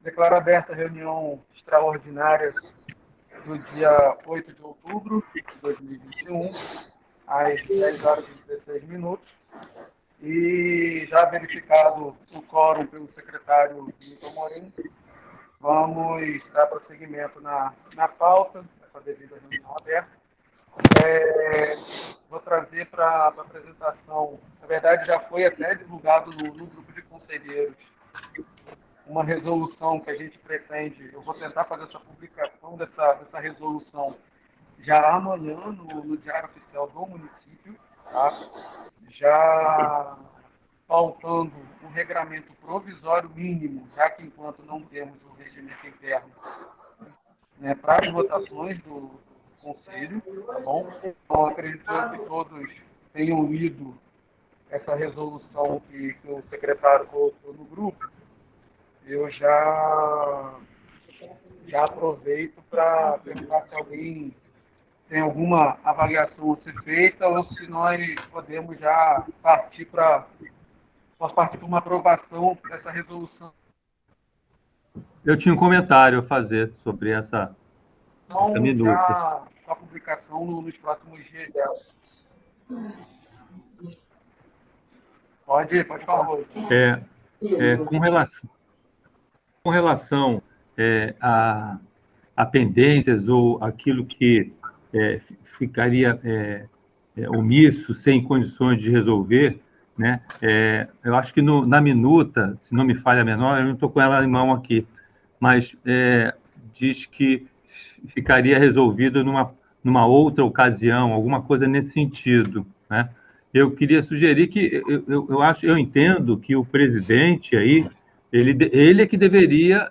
Declaro aberta a reunião extraordinária do dia 8 de outubro de 2021, às 10 horas e 16 minutos. E já verificado o quórum pelo secretário Milton Morim, vamos dar prosseguimento na pauta, essa devida reunião aberta. Vou trazer para apresentação, na verdade já foi até divulgado no grupo de conselheiros, uma resolução que a gente pretende, eu vou tentar fazer essa publicação dessa resolução já amanhã no Diário Oficial do município, tá? Já pautando um regramento provisório mínimo, já que enquanto não temos o regimento interno, né, para as votações do Conselho, tá bom? Então, acredito que todos tenham lido essa resolução que o secretário colocou no grupo. Eu já aproveito para perguntar se alguém tem alguma avaliação a ser feita ou se nós podemos já partir para uma aprovação dessa resolução. Eu tinha um comentário a fazer sobre essa minuta. Já a publicação nos próximos dias dela. Pode falar, Rui. Com relação a pendências ou aquilo que ficaria omisso, sem condições de resolver, né? Eu acho que na minuta, se não me falha a menor, eu não estou com ela em mão aqui, mas diz que ficaria resolvido numa outra ocasião, alguma coisa nesse sentido, né? Eu queria sugerir que eu entendo que o presidente aí ele é que deveria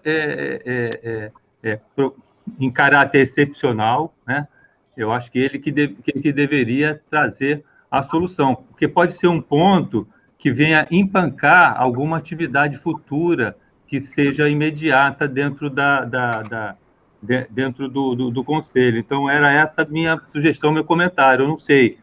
em caráter excepcional, né? Eu acho que ele que deveria trazer a solução, porque pode ser um ponto que venha empancar alguma atividade futura que seja imediata dentro dentro do Conselho. Então, era essa minha sugestão, meu comentário. Eu não sei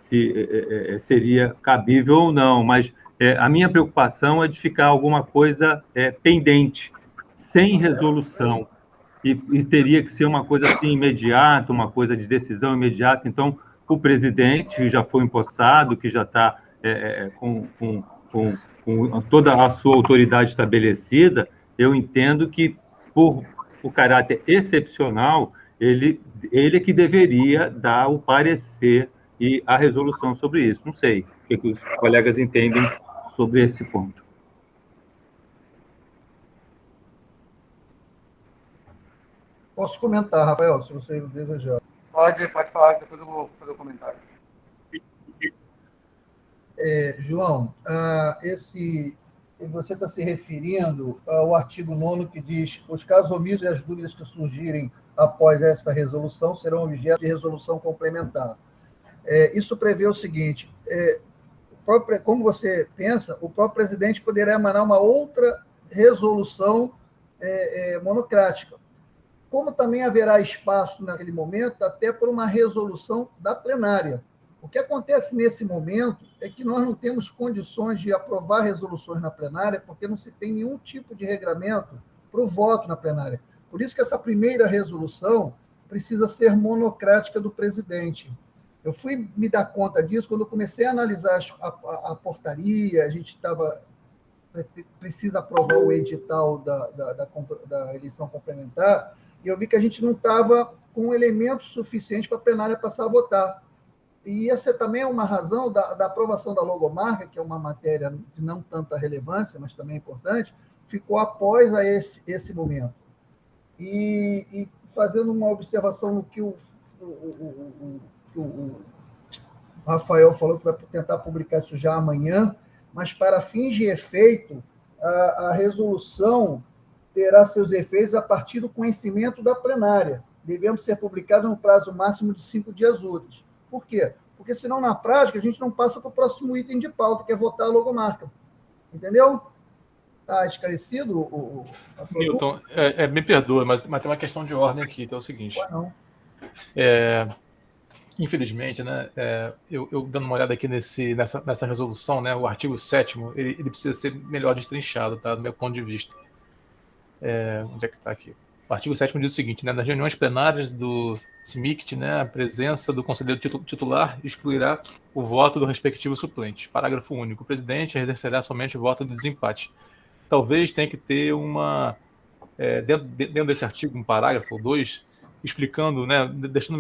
se seria cabível ou não, mas a minha preocupação é de ficar alguma coisa pendente, sem resolução, e teria que ser uma coisa assim imediata, uma coisa de decisão imediata. Então, o presidente já foi empossado, que já está com toda a sua autoridade estabelecida, eu entendo que, por o caráter excepcional, ele é que deveria dar o parecer e a resolução sobre isso. Não sei o que os colegas entendem sobre esse ponto. Posso comentar, Rafael, se você desejar. Pode falar, depois eu vou fazer o comentário. João, você está se referindo ao artigo 9º que diz: os casos omissos e as dúvidas que surgirem após esta resolução serão objeto de resolução complementar. Isso prevê o seguinte: como você pensa, o próprio presidente poderá emanar uma outra resolução monocrática. Como também haverá espaço naquele momento até por uma resolução da plenária. O que acontece nesse momento é que nós não temos condições de aprovar resoluções na plenária, porque não se tem nenhum tipo de regramento para o voto na plenária. Por isso que essa primeira resolução precisa ser monocrática do presidente. Eu fui me dar conta disso quando eu comecei a analisar a portaria, a gente precisa aprovar o edital da eleição complementar, e eu vi que a gente não estava com elementos suficientes para a plenária passar a votar. E essa também é uma razão da aprovação da logomarca, que é uma matéria de não tanta relevância, mas também importante, ficou após esse momento. E fazendo uma observação no que o Rafael falou, que vai tentar publicar isso já amanhã, mas para fins de efeito, a resolução terá seus efeitos a partir do conhecimento da plenária. Devemos ser publicados no prazo máximo de 5 dias úteis. Por quê? Porque senão, na prática, a gente não passa para o próximo item de pauta, que é votar a logomarca. Entendeu? Está esclarecido? Milton, me perdoa, mas tem uma questão de ordem aqui, que é o seguinte. Infelizmente, né, eu dando uma olhada aqui nessa resolução, né, o artigo 7º, ele precisa ser melhor destrinchado, tá, do meu ponto de vista. Onde é que está aqui? O artigo 7º diz o seguinte, né, nas reuniões plenárias do CIMICT, né, a presença do conselheiro titular excluirá o voto do respectivo suplente. Parágrafo único. O presidente exercerá somente o voto de desempate. Talvez tenha que ter dentro desse artigo, um parágrafo ou 2, explicando, né, deixando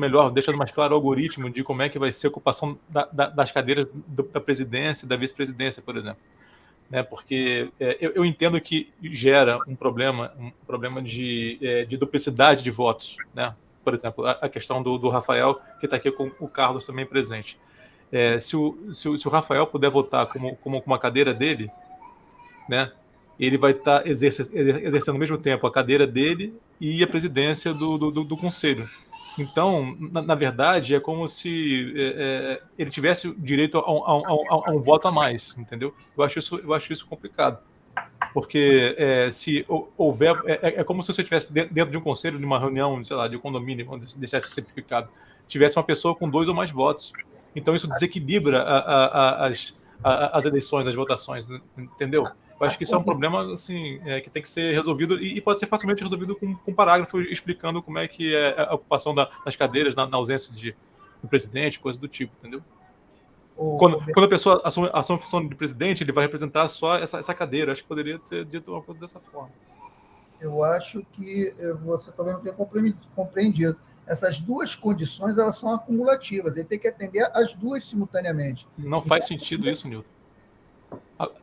mais claro o algoritmo de como é que vai ser a ocupação das cadeiras da presidência e da vice-presidência, por exemplo. Né, porque eu entendo que gera um problema de duplicidade de votos, né? Por exemplo, a questão do Rafael, que está aqui com o Carlos também presente. Se o Rafael puder votar como uma cadeira dele, né, ele vai estar exercendo ao mesmo tempo a cadeira dele e a presidência do conselho. Então, na verdade, é como se ele tivesse o direito a um voto a mais, entendeu? Eu acho isso complicado. Porque se houver... É como se você estivesse dentro de um conselho, de uma reunião, sei lá, de um condomínio, vamos deixar isso simplificado, tivesse uma pessoa com 2 ou mais votos. Então, isso desequilibra as eleições, as votações, entendeu? Eu acho que isso é um problema assim, que tem que ser resolvido e pode ser facilmente resolvido com um parágrafo explicando como é que é a ocupação das cadeiras na ausência do presidente, coisa do tipo, entendeu? Quando a pessoa assume a função de presidente, ele vai representar só essa cadeira. Acho que poderia ser dito uma coisa dessa forma. Eu acho que você talvez não tenha compreendido. Essas 2 condições, elas são acumulativas. Ele tem que atender as 2 simultaneamente. Não faz sentido isso, Nilton.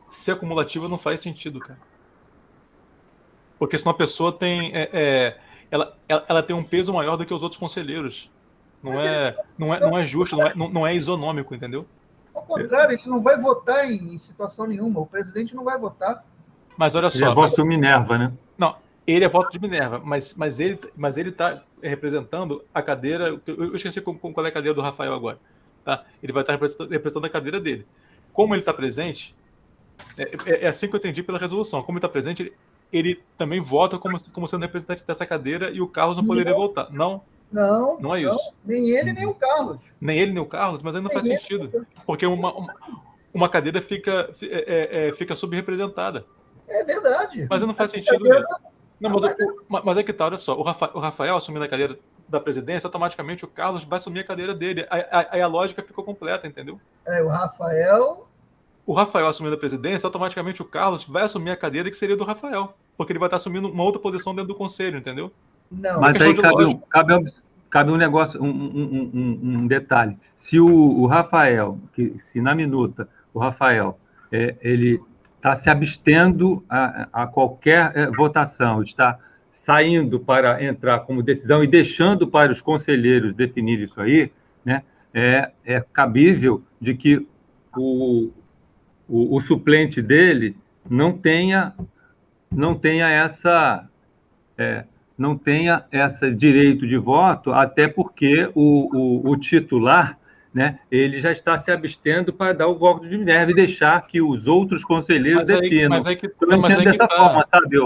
Ser acumulativa não faz sentido, cara. Porque senão a pessoa tem... ela tem um peso maior do que os outros conselheiros. Não é justo, não é isonômico, entendeu? Ao contrário, ele não vai votar em situação nenhuma. O presidente não vai votar. Mas olha só... Ele é voto de Minerva, né? Não, ele é voto de Minerva, mas ele está representando a cadeira... Eu esqueci qual é a cadeira do Rafael agora. Tá? Ele vai estar representando a cadeira dele. Como ele está presente... É assim que eu entendi pela resolução. Como ele está presente, ele também vota como sendo representante dessa cadeira e o Carlos não poderia votar. Não é isso. Nem ele, nem o Carlos. Nem ele, nem o Carlos, mas aí não faz sentido. Porque uma cadeira fica subrepresentada. É verdade. Mas não faz sentido. Não, mas é que tá, olha só. O Rafael assumindo a cadeira da presidência, automaticamente o Carlos vai assumir a cadeira dele. Aí a lógica ficou completa, entendeu? O Rafael assumindo a presidência, automaticamente o Carlos vai assumir a cadeira que seria do Rafael. Porque ele vai estar assumindo uma outra posição dentro do conselho, entendeu? Não. Mas aí cabe um negócio, um detalhe. Se o Rafael, se na minuta o Rafael ele está se abstendo a qualquer votação, está saindo para entrar como decisão e deixando para os conselheiros definir isso aí, né, é cabível de que o suplente dele não tenha esse direito de voto, até porque o titular, né, ele já está se abstendo para dar o voto de Minerva e deixar que os outros conselheiros definam. Eu entendo dessa forma, sabe,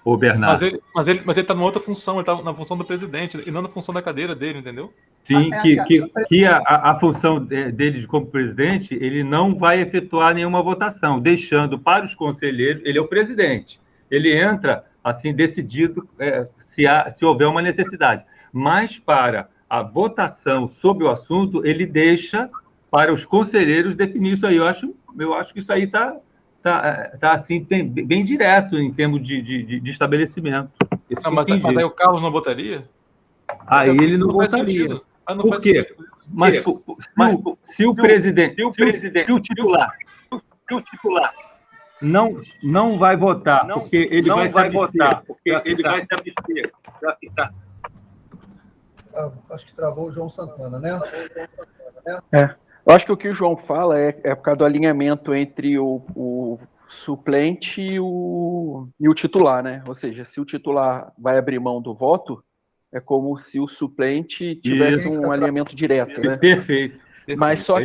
o Bernardo? Mas ele está numa outra função, ele está na função do presidente e não na função da cadeira dele, entendeu? Sim, que a função dele como presidente, ele não vai efetuar nenhuma votação, deixando para os conselheiros, ele é o presidente, ele entra assim decidido se houver uma necessidade, mas para a votação sobre o assunto, ele deixa para os conselheiros definir isso aí. Eu acho que isso aí está assim, bem direto em termos de estabelecimento. Não, mas aí o Carlos não votaria? Aí ele não votaria. Por quê? Mas se o titular não vai votar, porque ele vai se abster para ficar. Acho que travou o João Santana, né? Eu acho que o que o João fala é por causa do alinhamento entre o suplente e o titular, né? Ou seja, se o titular vai abrir mão do voto, é como se o suplente tivesse um alinhamento direto, né? Perfeito. Mas só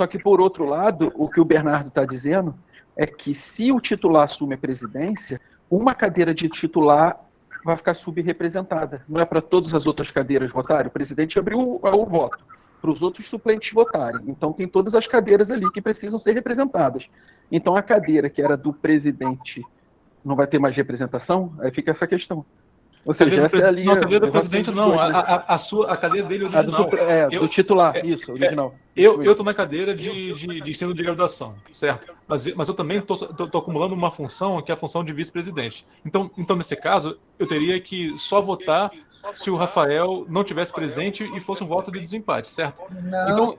que por outro lado, o que o Bernardo está dizendo é que se o titular assume a presidência, uma cadeira de titular vai ficar subrepresentada. Não é para todas as outras cadeiras votarem. O presidente abriu o voto para os outros suplentes votarem. Então tem todas as cadeiras ali que precisam ser representadas. Então a cadeira que era do presidente não vai ter mais representação? Aí fica essa questão. Ou seja, essa é a linha... Não, a cadeira do presidente não, a cadeira dele original. Do titular, isso, original. Eu estou na cadeira de ensino de graduação, certo? Mas eu também estou acumulando uma função que é a função de vice-presidente. Então, nesse caso, eu teria que só votar se o Rafael não tivesse presente e fosse um voto de desempate, certo?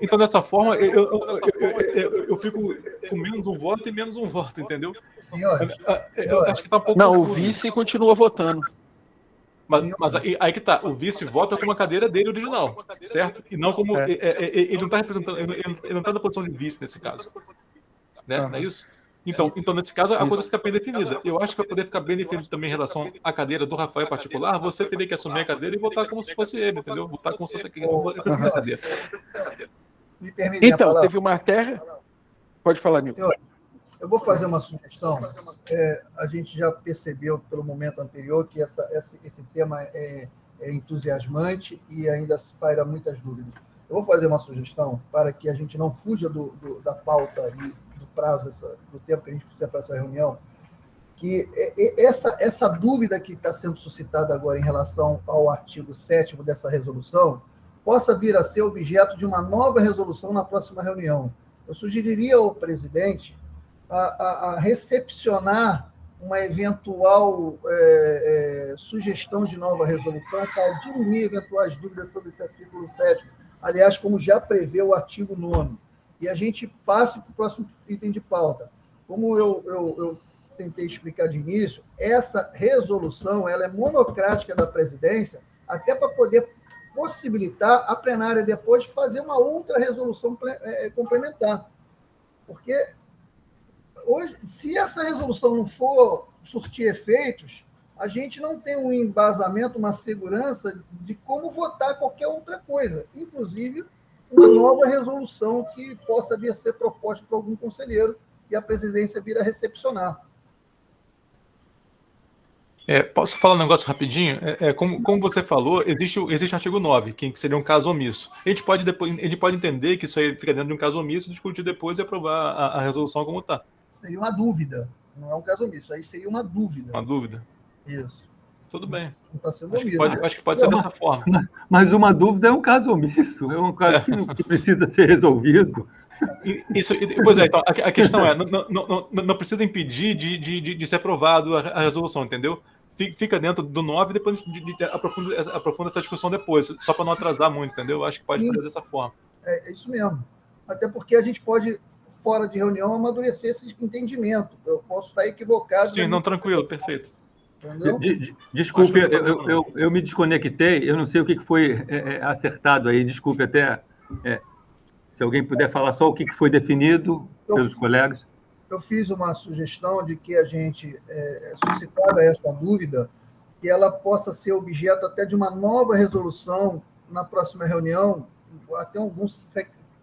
Então dessa forma, eu fico com menos um voto e menos um voto, entendeu? Senhores, eu acho que está um pouco Não, confuso. o vice continua votando. Mas aí que tá, o vice vota com a cadeira dele original, certo? E não como... Ele não está representando... Ele não está na posição de vice nesse caso. Né? Não é isso? Então, nesse caso, a coisa fica bem definida. Eu acho que para poder ficar bem definido também em relação à cadeira do Rafael em particular, você teria que assumir a cadeira e votar como se fosse ele, entendeu? Votar como se fosse a cadeira. Me permite então, teve uma terra... Pode falar, Nilton. Eu vou fazer uma sugestão. A gente já percebeu, pelo momento anterior, que esse tema é entusiasmante e ainda paira muitas dúvidas. Eu vou fazer uma sugestão para que a gente não fuja da pauta e do prazo, do tempo que a gente precisa para essa reunião, que essa dúvida que está sendo suscitada agora em relação ao artigo 7º dessa resolução possa vir a ser objeto de uma nova resolução na próxima reunião. Eu sugeriria ao presidente a recepcionar uma eventual sugestão de nova resolução para diminuir eventuais dúvidas sobre esse artigo 7º, aliás, como já prevê o artigo 9º, e a gente passe para o próximo item de pauta. Como eu tentei explicar de início, essa resolução ela é monocrática da presidência, até para poder possibilitar a plenária depois fazer uma outra resolução complementar. Porque hoje, se essa resolução não for surtir efeitos, a gente não tem um embasamento, uma segurança de como votar qualquer outra coisa, inclusive uma nova resolução que possa vir a ser proposta por algum conselheiro e a presidência vir a recepcionar. Posso falar um negócio rapidinho? Como você falou, existe o artigo 9, que seria um caso omisso. A gente pode entender que isso aí fica dentro de um caso omisso, discutir depois e aprovar a resolução como está. Seria uma dúvida, não é um caso omisso, aí seria uma dúvida. Uma dúvida? Isso. Tudo bem. Não está sendo acho, omisso. que acho que pode ser dessa forma. Mas uma dúvida é um caso omisso, é um caso que precisa ser resolvido. Pois é, então, a questão não precisa impedir de ser aprovado a resolução, entendeu? Fica dentro do 9 e depois aprofunda essa discussão depois, só para não atrasar muito, entendeu? Acho que pode fazer dessa forma. É isso mesmo. Até porque a gente pode, fora de reunião, amadurecer esse entendimento. Eu posso estar equivocado. Sim, não, tranquilo, perfeito. Desculpe, eu me desconectei, eu não sei o que foi acertado aí, desculpe até... Se alguém puder falar só o que foi definido pelos colegas. Eu fiz uma sugestão de que a gente, suscitada essa dúvida, que ela possa ser objeto até de uma nova resolução na próxima reunião, até algum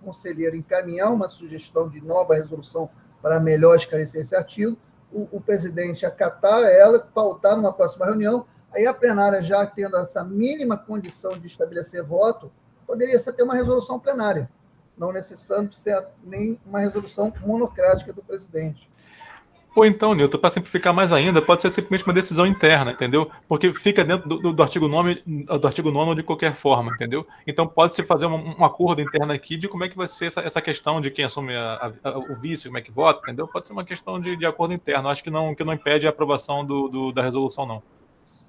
conselheiro encaminhar uma sugestão de nova resolução para melhor esclarecer esse artigo, o presidente acatar ela, pautar numa próxima reunião, aí a plenária, já tendo essa mínima condição de estabelecer voto, poderia ser ter uma resolução plenária, não necessitando ser nem uma resolução monocrática do presidente. Ou então, Nilton, para simplificar mais ainda, pode ser simplesmente uma decisão interna, entendeu? Porque fica dentro do artigo 9 de qualquer forma, entendeu? Então pode-se fazer um acordo interno aqui de como é que vai ser essa questão de quem assume o vice, como é que vota, entendeu? Pode ser uma questão de acordo interno. Acho que não impede a aprovação da resolução, não.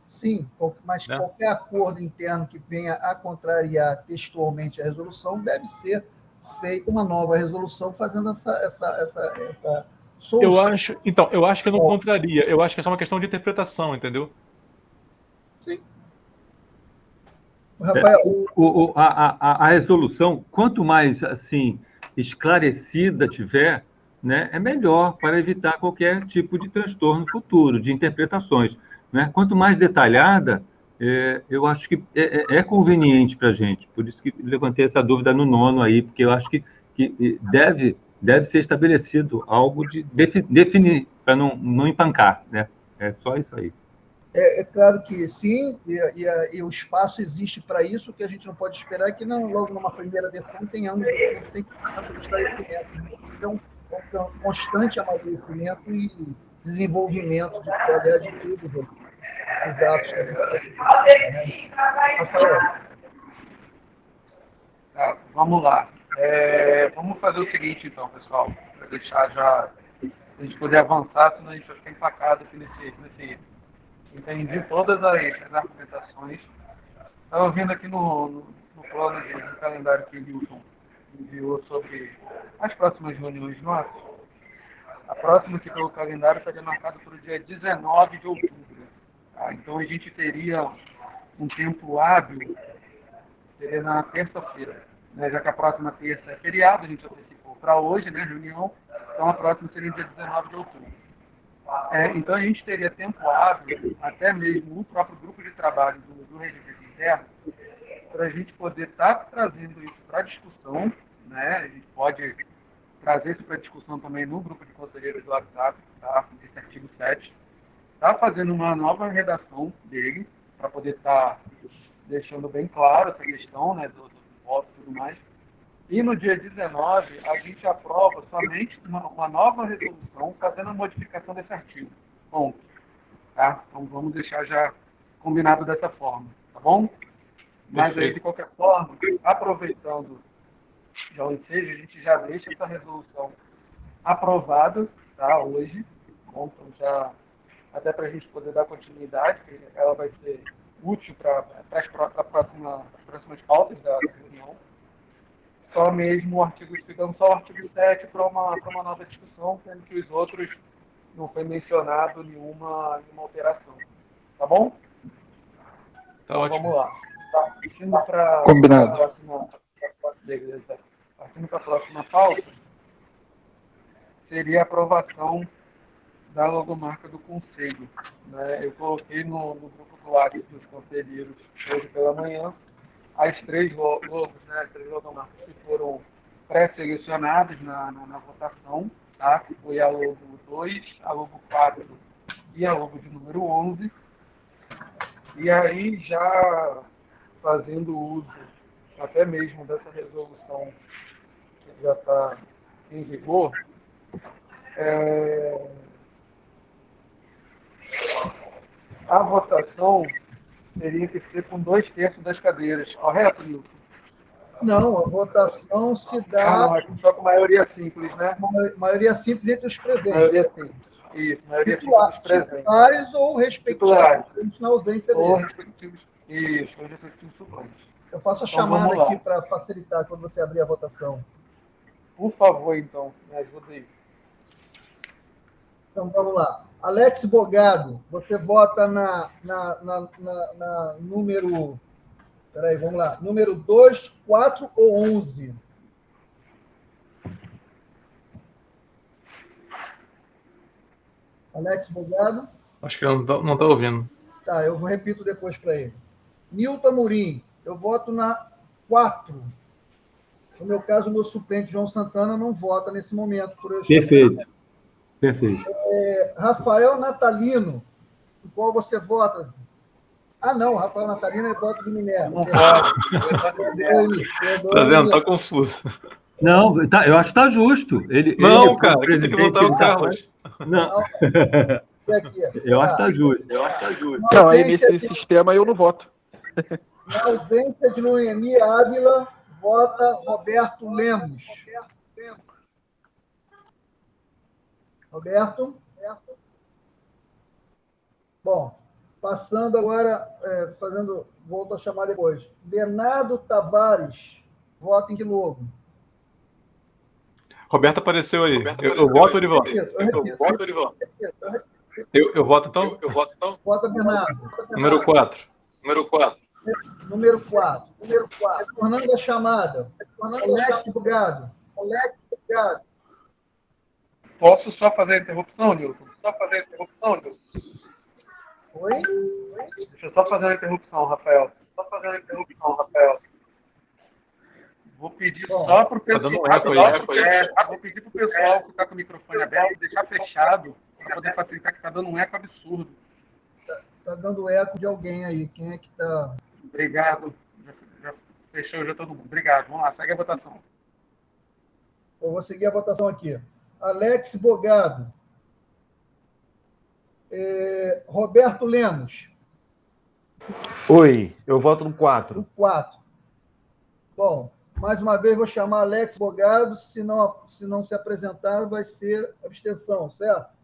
Sim, mas qualquer acordo interno que venha a contrariar textualmente a resolução deve ser feita uma nova resolução fazendo essa solução. Eu acho que não contraria. Eu acho que é só uma questão de interpretação, entendeu? Sim. Rafael, a resolução, quanto mais assim esclarecida tiver, né, é melhor para evitar qualquer tipo de transtorno futuro, de interpretações, né? Quanto mais detalhada, eu acho que é conveniente para a gente. Por isso que levantei essa dúvida no 9º aí, porque eu acho que deve ser estabelecido algo de definir, para não empancar, né? É só isso aí. É claro que sim, e o espaço existe para isso. O que a gente não pode esperar é que logo numa primeira versão tenhamos 100% do esclarecimento. Então, um constante amadurecimento e desenvolvimento de qualidade de tudo, os atos. Rafael. Tá, vamos lá. Vamos fazer o seguinte, então, pessoal, para deixar já a gente poder avançar, senão a gente vai ficar empacado aqui nesse item. Entendi todas as argumentações. Estava vendo aqui no plano de calendário que o Wilson enviou sobre as próximas reuniões nossas. A próxima aqui pelo calendário estaria marcada para o dia 19 de outubro. Tá? Então a gente teria um tempo hábil, seria na terça-feira. Né? Já que a próxima terça é feriado, a gente antecipou para hoje, né, reunião. Então a próxima seria no dia 19 de outubro. Então a gente teria tempo hábil, até mesmo no próprio grupo de trabalho do regimento interno, para a gente poder estar trazendo isso para discussão, né? A gente pode trazer isso para discussão também no grupo de conselheiros do WhatsApp, tá? Esse artigo 7. Está fazendo uma nova redação dele, para poder estar deixando bem claro essa questão, né, do voto e tudo mais. E no dia 19, a gente aprova somente uma nova resolução fazendo a modificação desse artigo. Ponto. Tá? Então vamos deixar já combinado dessa forma, tá bom? Mas aí, de qualquer forma, aproveitando já o ensejo, a gente já deixa essa resolução aprovada, tá, hoje. Bom, então já, até para a gente poder dar continuidade, que ela vai ser útil para as próximas pautas da reunião. Só mesmo o artigo, ficando só o artigo 7 para uma nova discussão, sendo que os outros não foi mencionado nenhuma alteração. Tá bom? Tá então, ótimo. Vamos lá. Tá, partindo para Combinado. Partindo para a próxima pauta, seria a aprovação da logomarca do Conselho. Né? Eu coloquei no grupo do WhatsApp dos conselheiros hoje pela manhã as 3 logos, né, as 3 logomarcas que foram pré-selecionadas na votação, tá? Que foi a logo 2, a logo 4 e a logo de número 11. E aí, já fazendo uso até mesmo dessa resolução que já está em vigor, a votação teria que ser com 2/3 das cadeiras, correto, Milton? Não, a votação se dá... Não, só com maioria simples, né? Maioria simples entre os presentes. Maioria simples. Isso, maioria simples dos presentes. Titulares ou respectivos na ausência ou dele. respectivos. Isso, ou respectivos suplentes. Eu faço a Então, chamada aqui para facilitar quando você abrir a votação. Por favor, então, me ajuda aí. Então, vamos lá. Alex Bogado, você vota na número... Peraí, vamos lá. Número 2, 4 ou 11? Alex Bogado? Acho que ele não está ouvindo. Tá, eu repito depois para ele. Nilton Amorim, eu voto na 4. No meu caso, o meu suplente, João Santana, não vota nesse momento. Por eu Perfeito. Perfeito. Rafael Natalino, em qual você vota? Ah, não, Rafael Natalino é voto de Minerva. Não voto. Tá vendo? Tá confuso. Não, tá, eu acho que está justo. Não, cara, quem tem que votar é o Carlos. Não. Aqui, Eu acho que está justo. Não, aí nesse sistema eu não voto. Na ausência de Noemi Ávila, vota Roberto Lemos. Roberto? Bom, passando agora, volto a chamar depois. Bernardo Tavares, vota em que logo? Roberto apareceu aí. Eu voto ou ele vota? Eu voto então? Vota Bernardo. Número 4. Número 4. Retornando a chamada. Alex Bugado. Posso só fazer a interrupção, Nilton? Oi? Deixa eu só fazer a interrupção, Rafael. Vou pedir só para o pessoal. Tá dando um eco aí. Vou pedir para o pessoal que está com o microfone aberto deixar fechado para poder facilitar, que está dando um eco absurdo. Está dando eco de alguém aí. Quem é que está... Obrigado. Já fechou já todo mundo. Obrigado. Vamos lá, segue a votação. Eu vou seguir a votação aqui. Alex Bogado. Roberto Lemos. Oi, eu voto no 4. O 4. Bom, mais uma vez vou chamar Alex Bogado, se não se apresentar, vai ser abstenção, certo?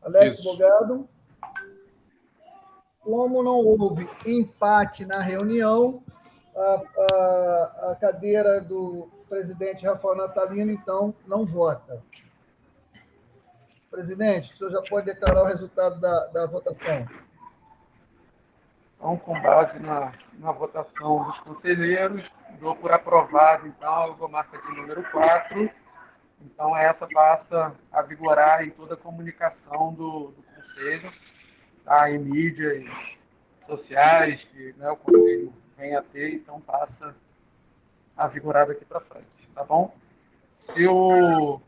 Alex Isso. Bogado. Como não houve empate na reunião, a cadeira do presidente Rafael Natalino, então, não vota. Presidente, o senhor já pode declarar o resultado da votação. Então, com base na votação dos conselheiros, dou por aprovado, então, a logomarca de número 4. Então, essa passa a vigorar em toda a comunicação do Conselho, tá? Em mídias sociais, que, né, o Conselho vem a ter, então passa a vigorar daqui para frente, tá bom? Se o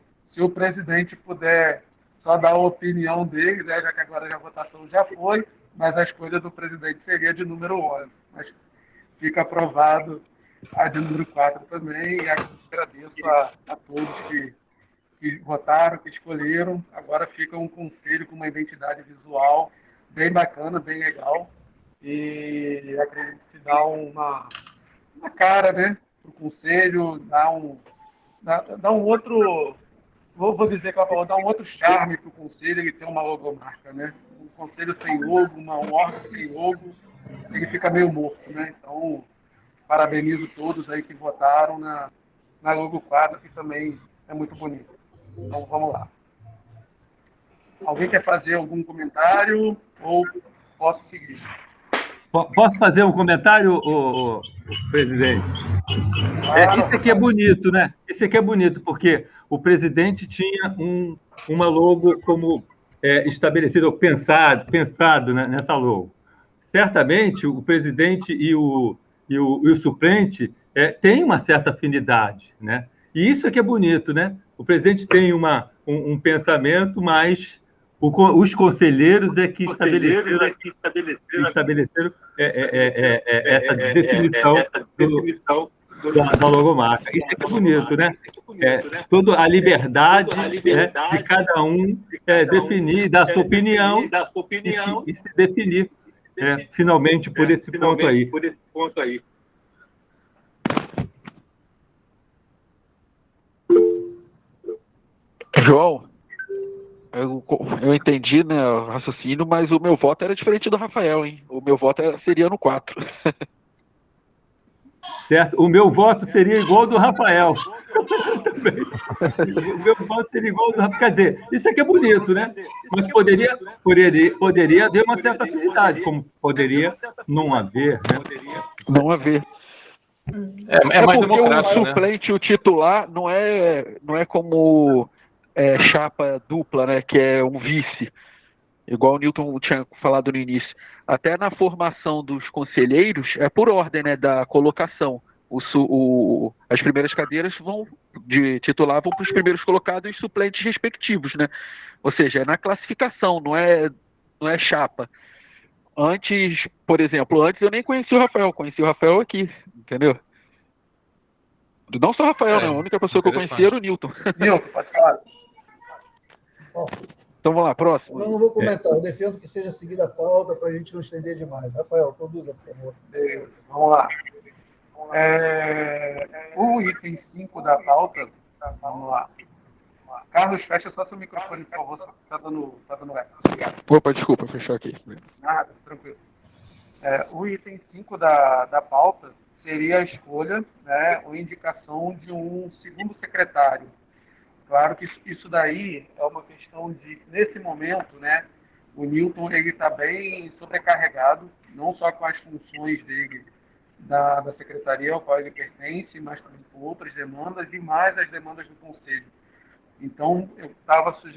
presidente puder só dar a opinião dele, né, já que agora a votação já foi, mas a escolha do presidente seria de número 11. Mas fica aprovado a de número 4 também, e agradeço a todos que votaram, que escolheram. Agora fica um conselho com uma identidade visual bem bacana, bem legal, e acredito que dá uma cara, né, para o conselho, dá um outro, vou dizer que ela falou, dá um outro charme para o conselho, ele tem uma logomarca, né? Um conselho sem logo, um órgão sem logo, ele fica meio morto, né? Então, parabenizo todos aí que votaram na logo 4, que também é muito bonito. Então, vamos lá. Alguém quer fazer algum comentário ou posso seguir? Posso fazer um comentário, presidente? Isso aqui é bonito, né? Isso aqui é bonito, porque o presidente tinha uma logo como estabelecido, pensado né, nessa logo. Certamente, o presidente e o suplente têm uma certa afinidade, né? E isso aqui é bonito, né? O presidente tem um pensamento, mas os conselheiros é que estabeleceram essa definição da logomarca. Isso é bonito, né? Toda a liberdade de cada um definir, dar sua opinião e se definir finalmente por esse ponto aí. João, eu entendi, né, o raciocínio, mas o meu voto era diferente do Rafael, hein? O meu voto seria no 4. Certo? O meu voto seria igual ao do Rafael. O meu voto seria igual ao do Rafael. Quer dizer, isso aqui é bonito, né? Mas poderia haver uma certa afinidade, como poderia não haver, né? Não haver. É mais democrático, o suplente e o titular não é como chapa dupla, né? Que é um vice. Igual o Newton tinha falado no início. Até na formação dos conselheiros, é por ordem, né, da colocação. As primeiras cadeiras de titular vão para os primeiros colocados e os suplentes respectivos, né? Ou seja, é na classificação, não é chapa. Antes, por exemplo, eu nem conheci o Rafael, conheci o Rafael aqui, entendeu? Não só o Rafael, né? A única pessoa que eu conhecia era o Newton. Newton, pode falar. Bom, então vamos lá, próximo. Eu não vou comentar, eu defendo que seja seguida a pauta para a gente não estender demais. Rafael, conduza, por favor. Beleza, vamos lá. O item 5 da pauta, vamos lá. Carlos, fecha só seu microfone, por favor, está dando eco. Obrigado. Opa, desculpa, fechar aqui. Nada, tranquilo. O item 5 da pauta seria a escolha, né, ou indicação de um segundo secretário. Claro que isso daí é uma questão de, nesse momento, né, o Newton está bem sobrecarregado, não só com as funções dele da secretaria ao qual ele pertence, mas também com outras demandas e mais as demandas do Conselho. Então, eu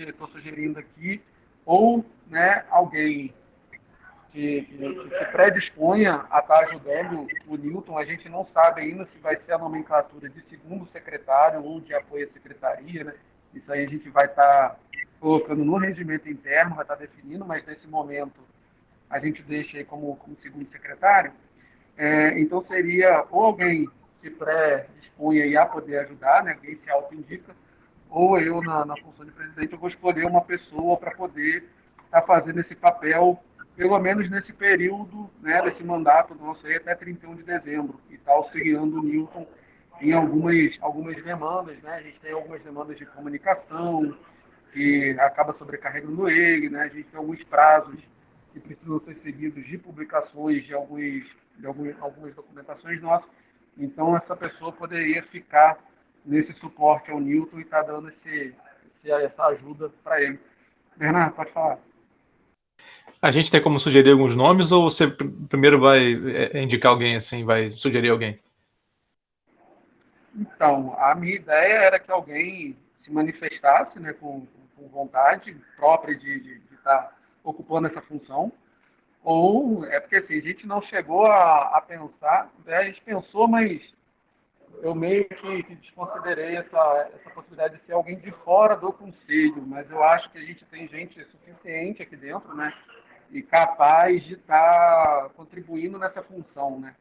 estou sugerindo aqui, ou, né, alguém que se predisponha a estar ajudando o Newton. A gente não sabe ainda se vai ser a nomenclatura de segundo secretário ou de apoio à secretaria, né? Isso aí a gente vai estar colocando no regimento interno, vai estar definindo, mas nesse momento a gente deixa aí como segundo secretário. Então seria ou alguém se predispunha a poder ajudar, né? Alguém se auto-indica, ou eu, na função de presidente, eu vou escolher uma pessoa para poder está fazendo esse papel, pelo menos nesse período, né, desse mandato nosso aí, até 31 de dezembro, e está auxiliando o Newton em algumas demandas, né? A gente tem algumas demandas de comunicação, que acaba sobrecarregando ele, né? A gente tem alguns prazos que precisam ser seguidos de publicações de algumas documentações nossas. Então, essa pessoa poderia ficar nesse suporte ao Newton e estar dando essa ajuda para ele. Bernardo, pode falar. A gente tem como sugerir alguns nomes ou você primeiro vai indicar alguém assim, vai sugerir alguém? Então, a minha ideia era que alguém se manifestasse, né, com vontade própria de estar ocupando essa função. Ou é porque assim, a gente não chegou a pensar, né, a gente pensou, mas eu meio que desconsiderei essa possibilidade de ser alguém de fora do conselho, mas eu acho que a gente tem gente suficiente aqui dentro, né, e capaz de estar contribuindo nessa função, né.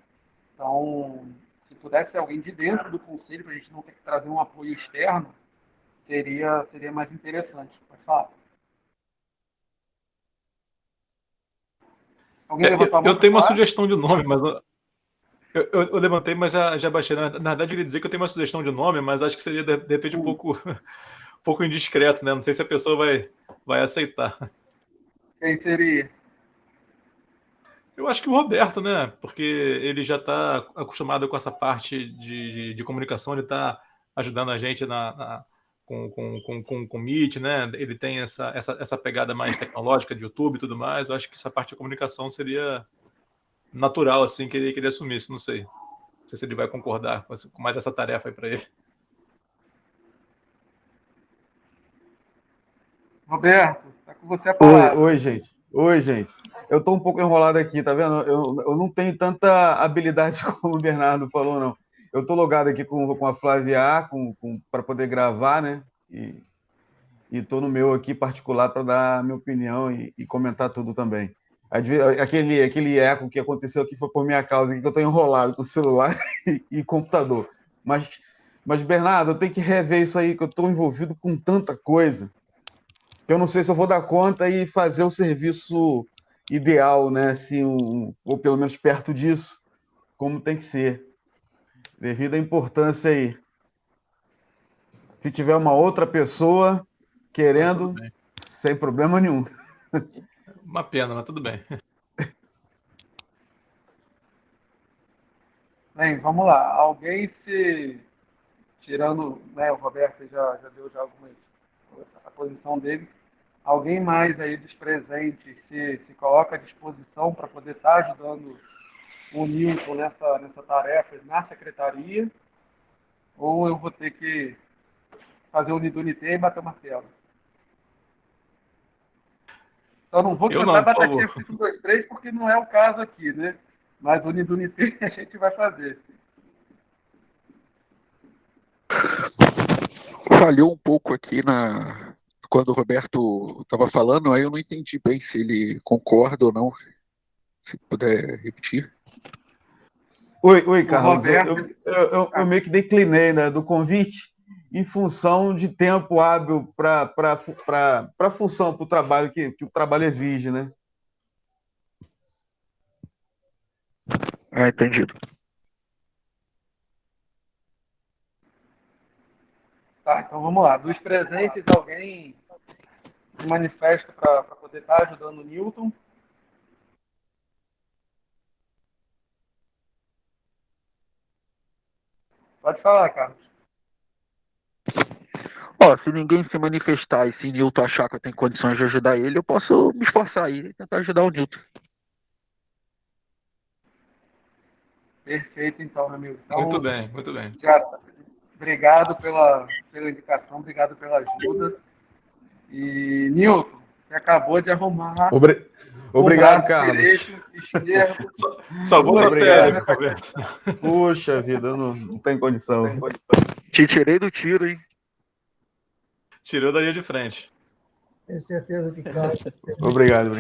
Então, se pudesse ser alguém de dentro do conselho, para a gente não ter que trazer um apoio externo, seria mais interessante. Pode falar. Alguém levantou a mão? Eu tenho uma sugestão de nome, mas eu levantei, mas já baixei. Na verdade, eu queria dizer que eu tenho uma sugestão de nome, mas acho que seria, de repente, um pouco indiscreto, né? Não sei se a pessoa vai aceitar. Quem seria? Eu acho que o Roberto, né? Porque ele já está acostumado com essa parte de comunicação, ele está ajudando a gente com o Meet, né? Ele tem essa pegada mais tecnológica de YouTube e tudo mais. Eu acho que essa parte de comunicação seria natural, assim, que ele assumisse. Não sei se ele vai concordar com mais essa tarefa aí para ele. Roberto, está com você a palavra. Oi, gente. Eu estou um pouco enrolado aqui, tá vendo? Eu não tenho tanta habilidade como o Bernardo falou, não. Eu estou logado aqui com a Flávia para poder gravar, né? E estou no meu aqui particular para dar a minha opinião e comentar tudo também. Aquele eco que aconteceu aqui foi por minha causa, que eu estou enrolado com o celular e computador. Mas, Bernardo, eu tenho que rever isso aí, que eu estou envolvido com tanta coisa, que eu não sei se eu vou dar conta e fazer o serviço ideal, né? Assim, ou pelo menos perto disso, como tem que ser, devido à importância aí. Se tiver uma outra pessoa querendo, sem problema nenhum. Uma pena, mas tudo bem. Bem, vamos lá. Alguém tirando, né, o Roberto já deu a posição dele. Alguém mais aí dos presentes se coloca à disposição para poder estar ajudando o Newton nessa tarefa na secretaria? Ou eu vou ter que fazer o Nidunité e bater o martelo? Então não vou cantar Batatinha Frita 1, 2, 3, porque não é o caso aqui, né? Mas o Nidunité a gente vai fazer. Falhou um pouco aqui quando o Roberto estava falando, aí eu não entendi bem se ele concorda ou não. Se puder repetir. Oi, Carlos. Eu meio que declinei, né, do convite em função de tempo hábil para a função, para o trabalho que o trabalho exige, né? Entendido. Tá, então vamos lá. Dos presentes, alguém se manifesta para poder estar ajudando o Newton? Pode falar, Carlos. Se ninguém se manifestar e se Newton achar que eu tenho condições de ajudar ele, eu posso me esforçar aí e tentar ajudar o Newton. Perfeito, então, meu amigo. Então, muito bem, muito bem. Obrigado pela indicação, obrigado pela ajuda. E, Newton, você acabou de arrumar. Obrigado, Carlos. Direito, só vou obrigado, Roberto. Puxa vida, eu não tenho condição. Te tirei do tiro, hein? Tirou da linha de frente. Tenho certeza que Carlos. Obrigado.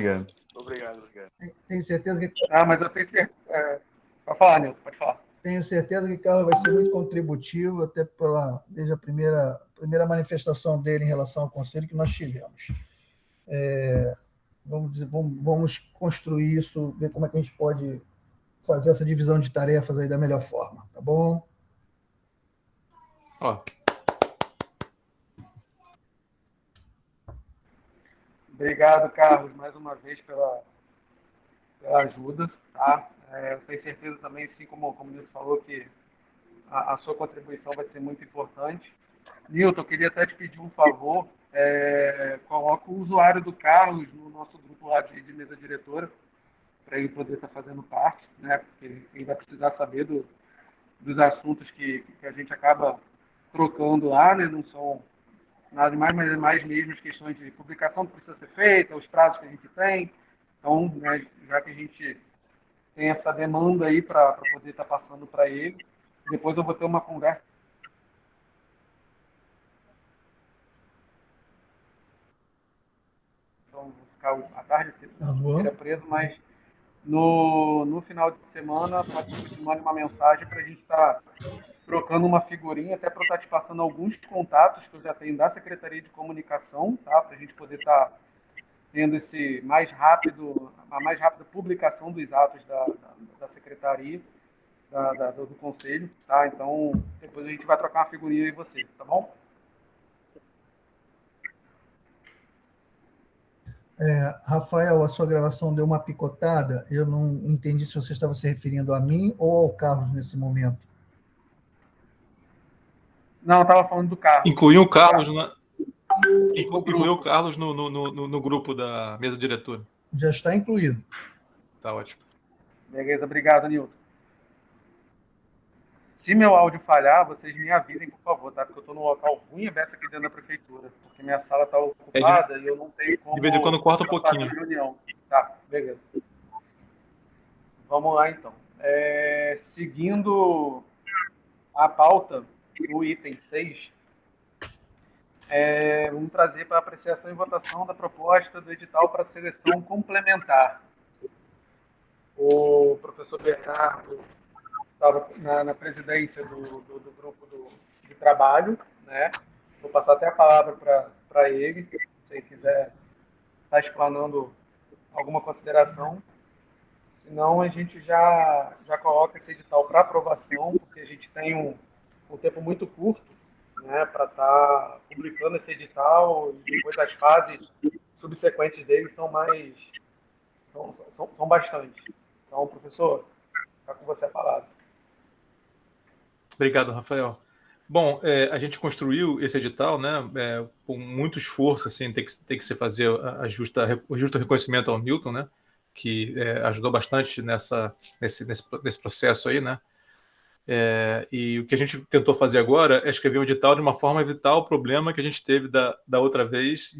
Tenho certeza que. Mas eu tenho certeza. Pode falar, Nilton, pode falar. Tenho certeza que Carlos vai ser muito contributivo, até desde a primeira manifestação dele em relação ao conselho que nós tivemos. Vamos construir isso, ver como é que a gente pode fazer essa divisão de tarefas aí da melhor forma, tá bom? Ó. Obrigado, Carlos, mais uma vez pela ajuda, tá? Eu tenho certeza também, assim como o Nilton falou, que a sua contribuição vai ser muito importante. Nilton, eu queria até te pedir um favor, coloca o usuário do Carlos no nosso grupo lá de mesa diretora, para ele poder estar fazendo parte, né? Porque ele vai precisar saber dos assuntos que a gente acaba trocando lá, né? Não são nada mais, mas é mais mesmo as questões de publicação que precisa ser feita, os prazos que a gente tem. Então, né, já que a gente tem essa demanda aí para poder estar passando para ele, depois eu vou ter uma conversa. Então, vou ficar a tarde inteira preso, mas no final de semana, pode ser que te mande uma mensagem para a gente estar trocando uma figurinha, até para eu estar te passando alguns contatos que eu já tenho da Secretaria de Comunicação, tá? Para a gente poder estar tendo a mais rápida publicação dos atos da Secretaria, do Conselho, tá? Então, depois a gente vai trocar uma figurinha aí você, tá bom? Rafael, a sua gravação deu uma picotada, eu não entendi se você estava se referindo a mim ou ao Carlos nesse momento. Não, eu estava falando do Carlos. Incluiu o Carlos, incluiu o Carlos no grupo da mesa diretora. Já está incluído. Tá ótimo. Beleza, obrigado, Nilton. Se meu áudio falhar, vocês me avisem, por favor, tá? Porque eu estou num local ruim aberto aqui dentro da prefeitura, porque minha sala está ocupada e eu não tenho como... De vez em quando corta um pouquinho. Reunião. Tá, beleza. Vamos lá, então. Seguindo a pauta, o item 6, vamos trazer para apreciação e votação da proposta do edital para seleção complementar. O professor Bernardo estava na presidência do grupo de trabalho, né? Vou passar até a palavra para ele, se ele quiser estar explanando alguma consideração. Senão, a gente já coloca esse edital para aprovação, porque a gente tem um tempo muito curto, né, para estar publicando esse edital, e depois as fases subsequentes dele são bastante. Então, professor, está com você a palavra. Obrigado, Rafael. Bom, a gente construiu esse edital, né, com muito esforço, assim, tem que se fazer o justo reconhecimento ao Nilton, né, que ajudou bastante nesse processo aí, né. E o que a gente tentou fazer agora é escrever um edital de uma forma a evitar o problema que a gente teve da outra vez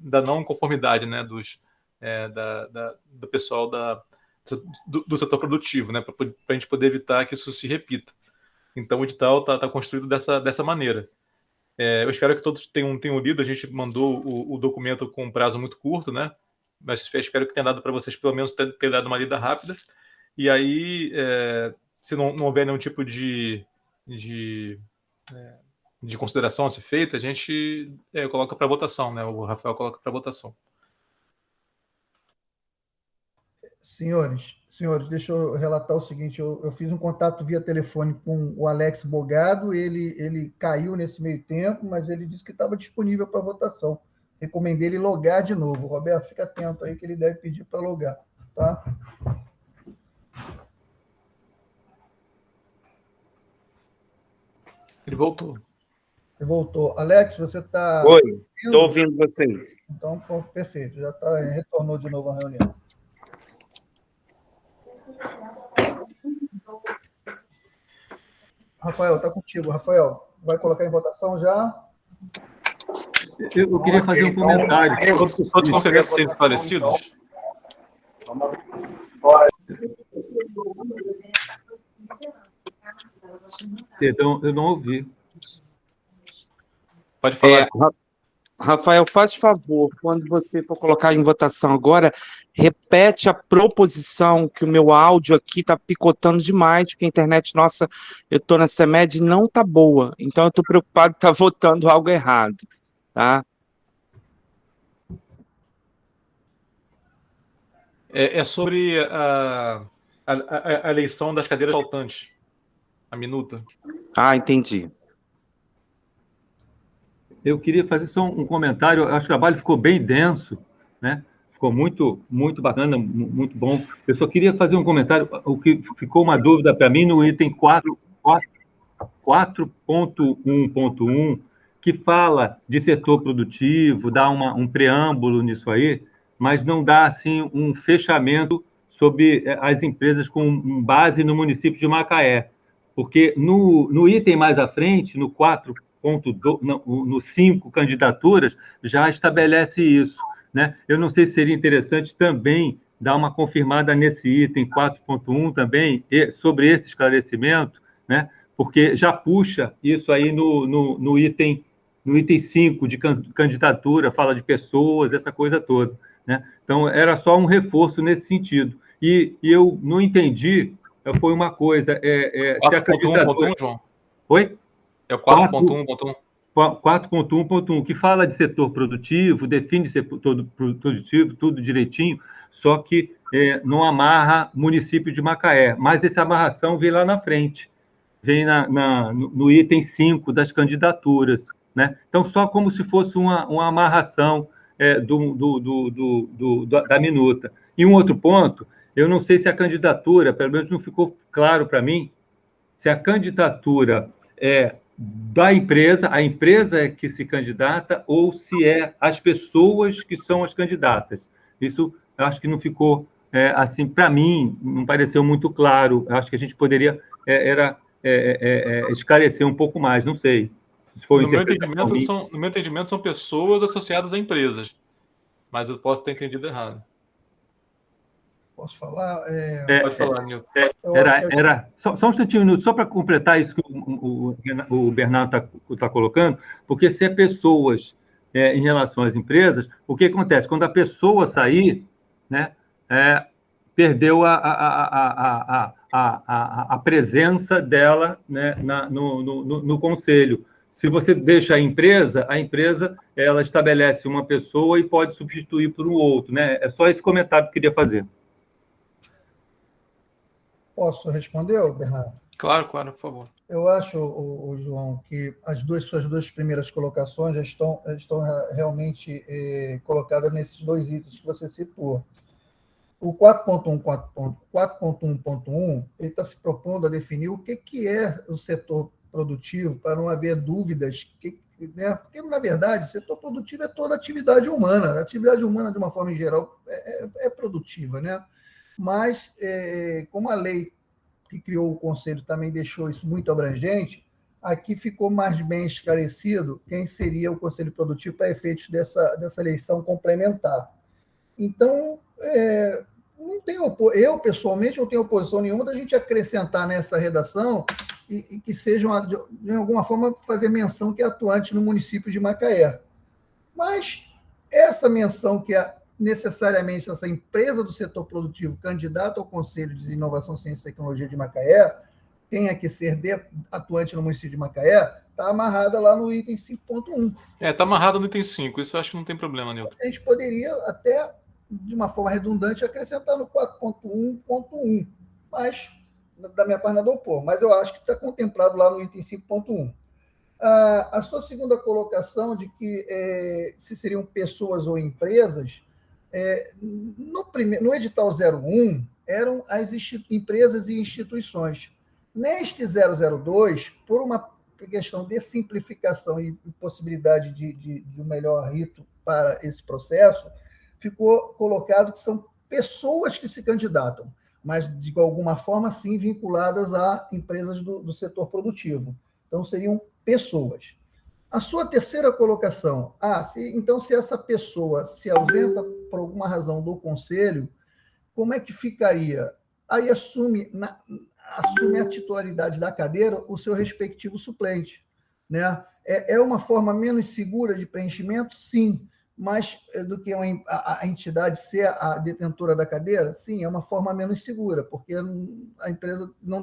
da não conformidade, né, do pessoal do setor produtivo, né, para a gente poder evitar que isso se repita. Então o edital está construído dessa maneira. Eu espero que todos tenham lido. A gente mandou o documento com um prazo muito curto, né, mas espero que tenha dado para vocês pelo menos ter dado uma lida rápida. E aí, se não houver nenhum tipo de consideração a ser feita, a gente coloca para votação, né? O Rafael coloca para votação. Senhores, deixa eu relatar o seguinte, eu fiz um contato via telefone com o Alex Bogado, ele caiu nesse meio tempo, mas ele disse que estava disponível para votação. Recomendei ele logar de novo. Roberto, fica atento aí que ele deve pedir para logar, tá? Ele voltou. Alex, você está... Oi, estou ouvindo vocês. Então, perfeito, já retornou de novo à reunião. Rafael, está contigo. Rafael, vai colocar em votação já? Eu queria fazer um comentário. Todos vão ser esclarecidos? Perdão, eu não ouvi. Pode falar. Rafael, faz favor, quando você for colocar em votação agora, repete a proposição, que o meu áudio aqui está picotando demais, porque a internet nossa, eu estou na CEMED, não está boa. Então, eu estou preocupado que está votando algo errado. Tá? É sobre a eleição das cadeiras faltantes. A minuta. Ah, entendi. Eu queria fazer só um comentário. Eu acho que o trabalho ficou bem denso, né? Ficou muito, muito bacana, muito bom. Eu só queria fazer um comentário. O que ficou uma dúvida para mim no item 4.1.1, que fala de setor produtivo, dá um preâmbulo nisso aí, mas não dá assim um fechamento sobre as empresas com base no município de Macaé. Porque no item mais à frente, no 4.2, no 5 candidaturas, já estabelece isso, né? Eu não sei se seria interessante também dar uma confirmada nesse item 4.1 também, sobre esse esclarecimento, né? Porque já puxa isso aí no item 5 de candidatura, fala de pessoas, essa coisa toda, né? Então, era só um reforço nesse sentido. E eu não entendi, foi uma coisa... se a candidatura... 4.1.1, João? Oi? É o 4.1.1. 4.1.1, que fala de setor produtivo, define setor produtivo, tudo direitinho, só que não amarra município de Macaé. Mas essa amarração vem lá na frente, vem no item 5 das candidaturas, né? Então, só como se fosse uma amarração da minuta. E um outro ponto, eu não sei se a candidatura, pelo menos não ficou claro para mim, se a candidatura é da empresa, a empresa é que se candidata, ou se é as pessoas que são as candidatas. Isso, eu acho que não ficou, assim, para mim, não pareceu muito claro. Eu acho que a gente poderia esclarecer um pouco mais, não sei. Se for No meu entendimento, são pessoas associadas a empresas, mas eu posso ter entendido errado. Posso falar? Pode falar, Nilton. Só um instantinho, só para completar isso que o Bernardo está colocando, porque se é pessoas em relação às empresas, o que acontece? Quando a pessoa sair, né, perdeu a presença dela, né, no conselho. Se você deixa a empresa ela estabelece uma pessoa e pode substituir por um outro, né? É só esse comentário que eu queria fazer. Posso responder, Bernardo? Claro, por favor. Eu acho, João, que suas duas primeiras colocações já estão realmente colocadas nesses dois itens que você citou. O 4.1.1, ele está se propondo a definir o que é o setor produtivo, para não haver dúvidas, né? Porque, na verdade, o setor produtivo é toda atividade humana. A atividade humana, de uma forma em geral, é produtiva, né? Mas, como a lei que criou o Conselho também deixou isso muito abrangente, aqui ficou mais bem esclarecido quem seria o Conselho Produtivo para efeitos dessa eleição complementar. Então, eu, pessoalmente, não tenho oposição nenhuma da gente acrescentar nessa redação e que sejam, de alguma forma, fazer menção que é atuante no município de Macaé. Mas essa menção que necessariamente essa empresa do setor produtivo candidata ao Conselho de Inovação, Ciência e Tecnologia de Macaé tenha que ser atuante no município de Macaé, está amarrada lá no item 5.1. Está amarrada no item 5, isso eu acho que não tem problema, Nilton. A gente poderia até, de uma forma redundante, acrescentar no 4.1.1, mas, da minha parte, nada opor. Mas eu acho que está contemplado lá no item 5.1. A sua segunda colocação de que se seriam pessoas ou empresas, no edital 01 eram as empresas e instituições. Neste 002, por uma questão de simplificação e possibilidade de um melhor rito para esse processo, ficou colocado que são pessoas que se candidatam, mas de alguma forma sim vinculadas a empresas do setor produtivo. Então seriam pessoas. A sua terceira colocação, se essa pessoa se ausenta por alguma razão do conselho, como é que ficaria? Aí assume a titularidade da cadeira o seu respectivo suplente, né? É uma forma menos segura de preenchimento? Sim. Mas do que a entidade ser a detentora da cadeira? Sim, é uma forma menos segura, porque a empresa não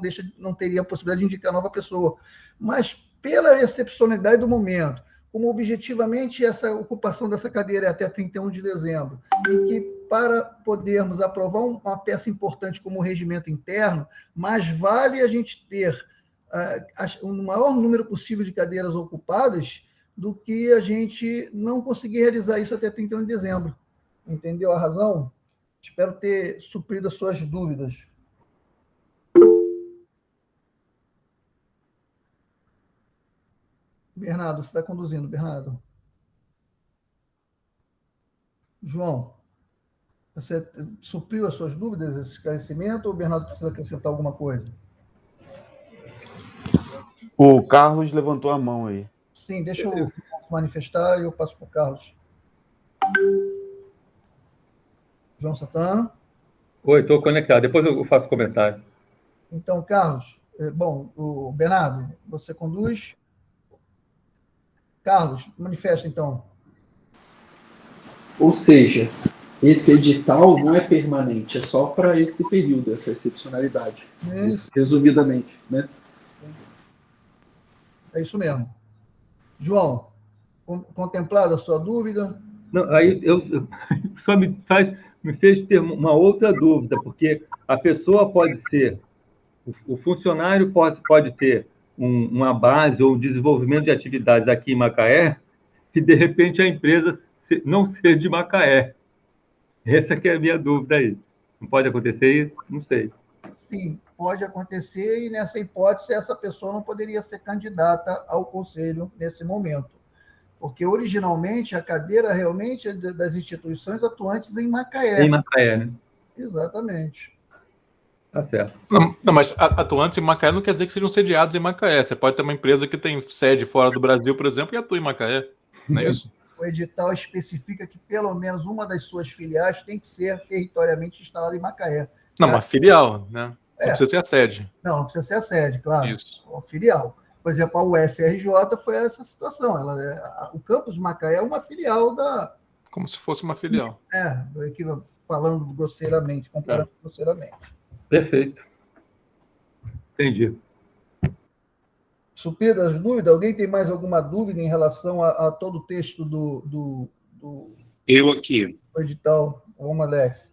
teria a possibilidade de indicar nova pessoa. Mas pela excepcionalidade do momento, como objetivamente essa ocupação dessa cadeira é até 31 de dezembro, e que para podermos aprovar uma peça importante como o regimento interno, mais vale a gente ter o maior número possível de cadeiras ocupadas do que a gente não conseguir realizar isso até 31 de dezembro. Entendeu a razão? Espero ter suprido as suas dúvidas. Bernardo, você está conduzindo, Bernardo. João, você supriu as suas dúvidas, esse esclarecimento, ou o Bernardo precisa acrescentar alguma coisa? O Carlos levantou a mão aí. Sim, deixa eu manifestar e eu passo para o Carlos. João Santana. Oi, estou conectado. Depois eu faço comentário. Então, Carlos, bom, o Bernardo, você conduz. Carlos, manifesta, então. Ou seja, esse edital não é permanente, é só para esse período, essa excepcionalidade. Isso. Resumidamente, né? É isso mesmo. João, contemplada a sua dúvida? Não, aí só me fez ter uma outra dúvida, porque a pessoa pode ser, o funcionário pode ter uma base ou um desenvolvimento de atividades aqui em Macaé, e de repente a empresa não ser de Macaé. Essa que é a minha dúvida aí. Não pode acontecer isso? Não sei. Sim, pode acontecer, e nessa hipótese essa pessoa não poderia ser candidata ao conselho nesse momento, porque originalmente a cadeira realmente é das instituições atuantes em Macaé. Em Macaé, né? Exatamente. Tá certo. Não, mas atuantes em Macaé não quer dizer que sejam sediados em Macaé. Você pode ter uma empresa que tem sede fora do Brasil, por exemplo, e atua em Macaé. Não é isso? O edital especifica que pelo menos uma das suas filiais tem que ser territorialmente instalada em Macaé. Não, uma filial, né? Não precisa ser a sede. Não precisa ser a sede, claro. Isso. Uma filial. Por exemplo, a UFRJ foi essa situação. O campus de Macaé é uma filial da... Como se fosse uma filial. Falando grosseiramente, comparando grosseiramente. Perfeito. Entendi. Supridas as dúvidas? Alguém tem mais alguma dúvida em relação a todo o texto do Eu aqui. edital? Vamos, Alex.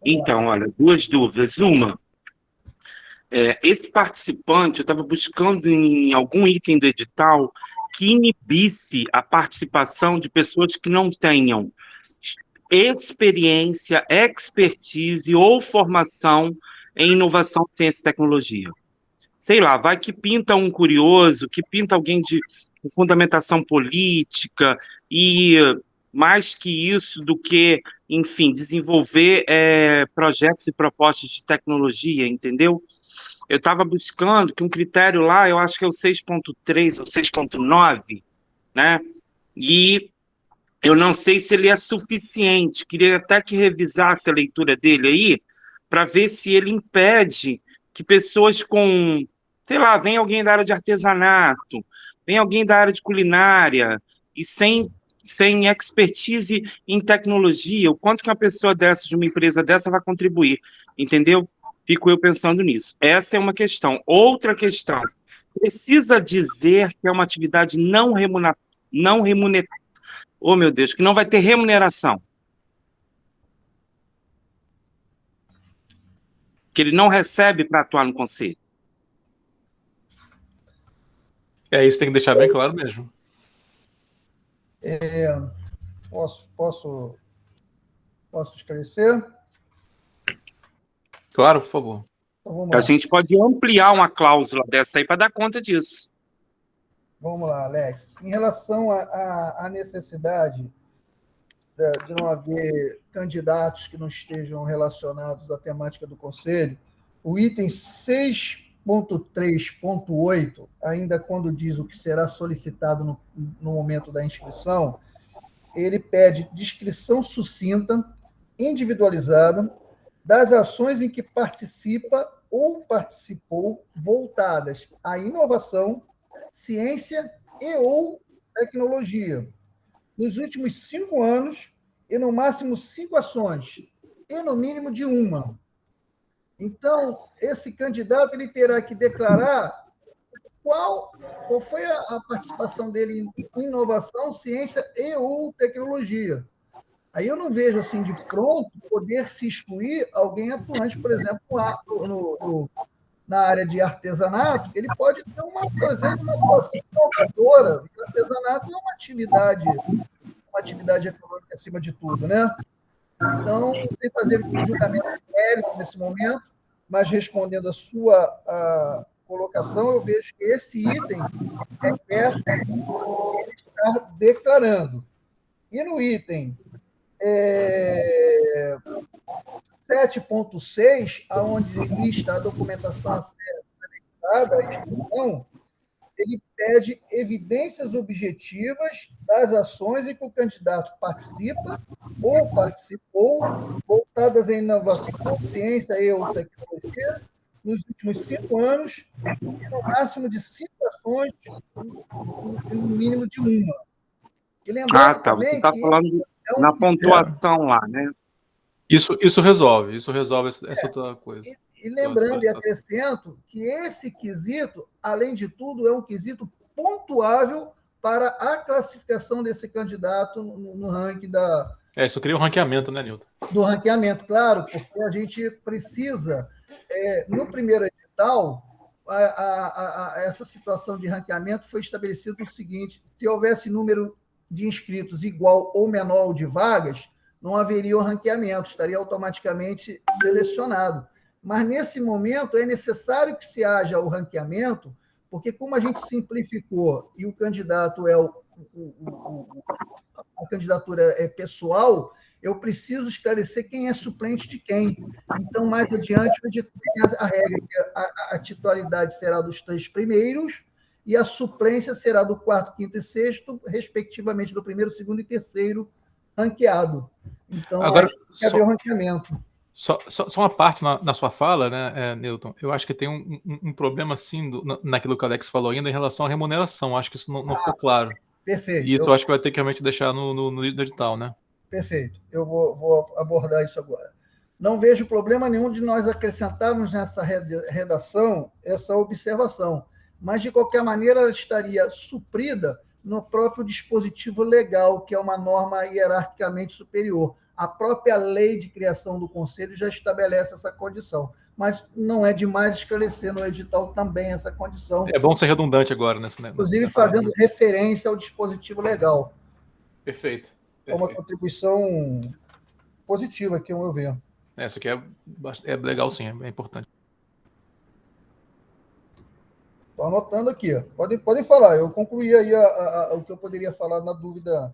Então, olha, duas dúvidas. Uma, esse participante, eu estava buscando em algum item do edital que inibisse a participação de pessoas que não tenham experiência, expertise ou formação em inovação, ciência e tecnologia. Sei lá, vai que pinta um curioso, que pinta alguém de fundamentação política e mais que isso do que, enfim, desenvolver projetos e propostas de tecnologia, entendeu? Eu estava buscando que um critério lá, eu acho que é o 6.3 ou 6.9, né? E eu não sei se ele é suficiente, queria até que revisasse a leitura dele aí, para ver se ele impede que pessoas com, sei lá, vem alguém da área de artesanato, vem alguém da área de culinária, e sem expertise em tecnologia, o quanto que uma pessoa dessa, de uma empresa dessa, vai contribuir, entendeu? Fico eu pensando nisso. Essa é uma questão. Outra questão, precisa dizer que é uma atividade não remunerada, oh, meu Deus, que não vai ter remuneração. Que ele não recebe para atuar no conselho. Isso tem que deixar bem claro mesmo. Posso esclarecer? Claro, por favor. Então, a gente pode ampliar uma cláusula dessa aí para dar conta disso. Vamos lá, Alex. Em relação à necessidade de não haver candidatos que não estejam relacionados à temática do Conselho, o item 6.3.8, ainda quando diz o que será solicitado no momento da inscrição, ele pede descrição sucinta, individualizada, das ações em que participa ou participou voltadas à inovação, ciência e ou tecnologia, nos últimos 5 anos, e no máximo 5 ações, e no mínimo de uma. Então, esse candidato ele terá que declarar qual foi a participação dele em inovação, ciência e ou tecnologia. Aí eu não vejo, assim, de pronto, poder se excluir alguém atuante, por exemplo, na área de artesanato, ele pode ter, por exemplo, uma atuação inovadora. O artesanato é uma atividade econômica acima de tudo, né? Então, sem fazer julgamento de mérito nesse momento, mas respondendo a sua colocação, eu vejo que esse item requer ele estar declarando. E no item 7.6, onde lista a documentação a ser anexada à inscrição, ele pede evidências objetivas das ações em que o candidato participa ou participou, voltadas em inovação, ciência e ou tecnologia, nos últimos 5 anos, e no máximo de 5 ações, no mínimo de uma. E lembrando tá. Você também está que falando na pontuação lá, né? Isso resolve essa outra coisa. E lembrando e acrescento que esse quesito, além de tudo, é um quesito pontuável para a classificação desse candidato no ranking isso cria um ranqueamento, né, Nilton? do ranqueamento, claro, porque a gente precisa, no primeiro edital, essa situação de ranqueamento foi estabelecida o seguinte: se houvesse número de inscritos igual ou menor ao de vagas, não haveria o ranqueamento, estaria automaticamente selecionado. Mas, nesse momento, é necessário que se haja o ranqueamento, porque, como a gente simplificou e o candidato a candidatura é pessoal, eu preciso esclarecer quem é suplente de quem. Então, mais adiante, o edital tem a regra que a titularidade será dos 3 primeiros e a suplência será do 4º, 5º e 6º, respectivamente, do 1º, 2º e 3º ranqueado. Então, agora, aí tem que haver o ranqueamento. Só uma parte na sua fala, né, Nilton? Eu acho que tem um problema, sim, naquilo que o Alex falou ainda em relação à remuneração. Acho que isso não ficou claro. Perfeito. E isso eu acho que vai ter que realmente deixar no edital, né? Perfeito. Eu vou abordar isso agora. Não vejo problema nenhum de nós acrescentarmos nessa redação essa observação, mas, de qualquer maneira, ela estaria suprida no próprio dispositivo legal, que é uma norma hierarquicamente superior. A própria lei de criação do Conselho já estabelece essa condição, mas não é demais esclarecer no edital também essa condição. É bom ser redundante agora, né? Inclusive fazendo referência ao dispositivo legal. Perfeito. É uma contribuição positiva aqui, ao meu ver. Isso aqui é legal, sim, é importante. Estou anotando aqui. Podem falar, eu concluí aí o que eu poderia falar na dúvida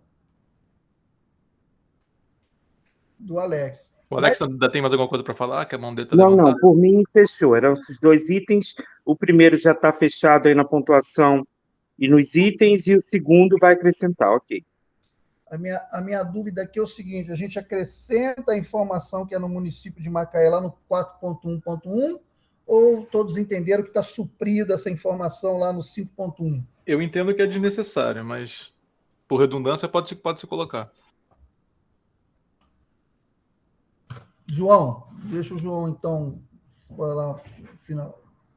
do Alex. O Alex ainda tem mais alguma coisa para falar? Que a mão dele está levantada? Não, por mim fechou. Eram esses 2 itens. O primeiro já está fechado aí na pontuação e nos itens, e o segundo vai acrescentar, ok. A minha dúvida aqui é o seguinte: a gente acrescenta a informação que é no município de Macaé lá no 4.1.1, ou todos entenderam que está suprida essa informação lá no 5.1? Eu entendo que é desnecessário, mas por redundância pode se colocar. João, deixa o João, então, falar,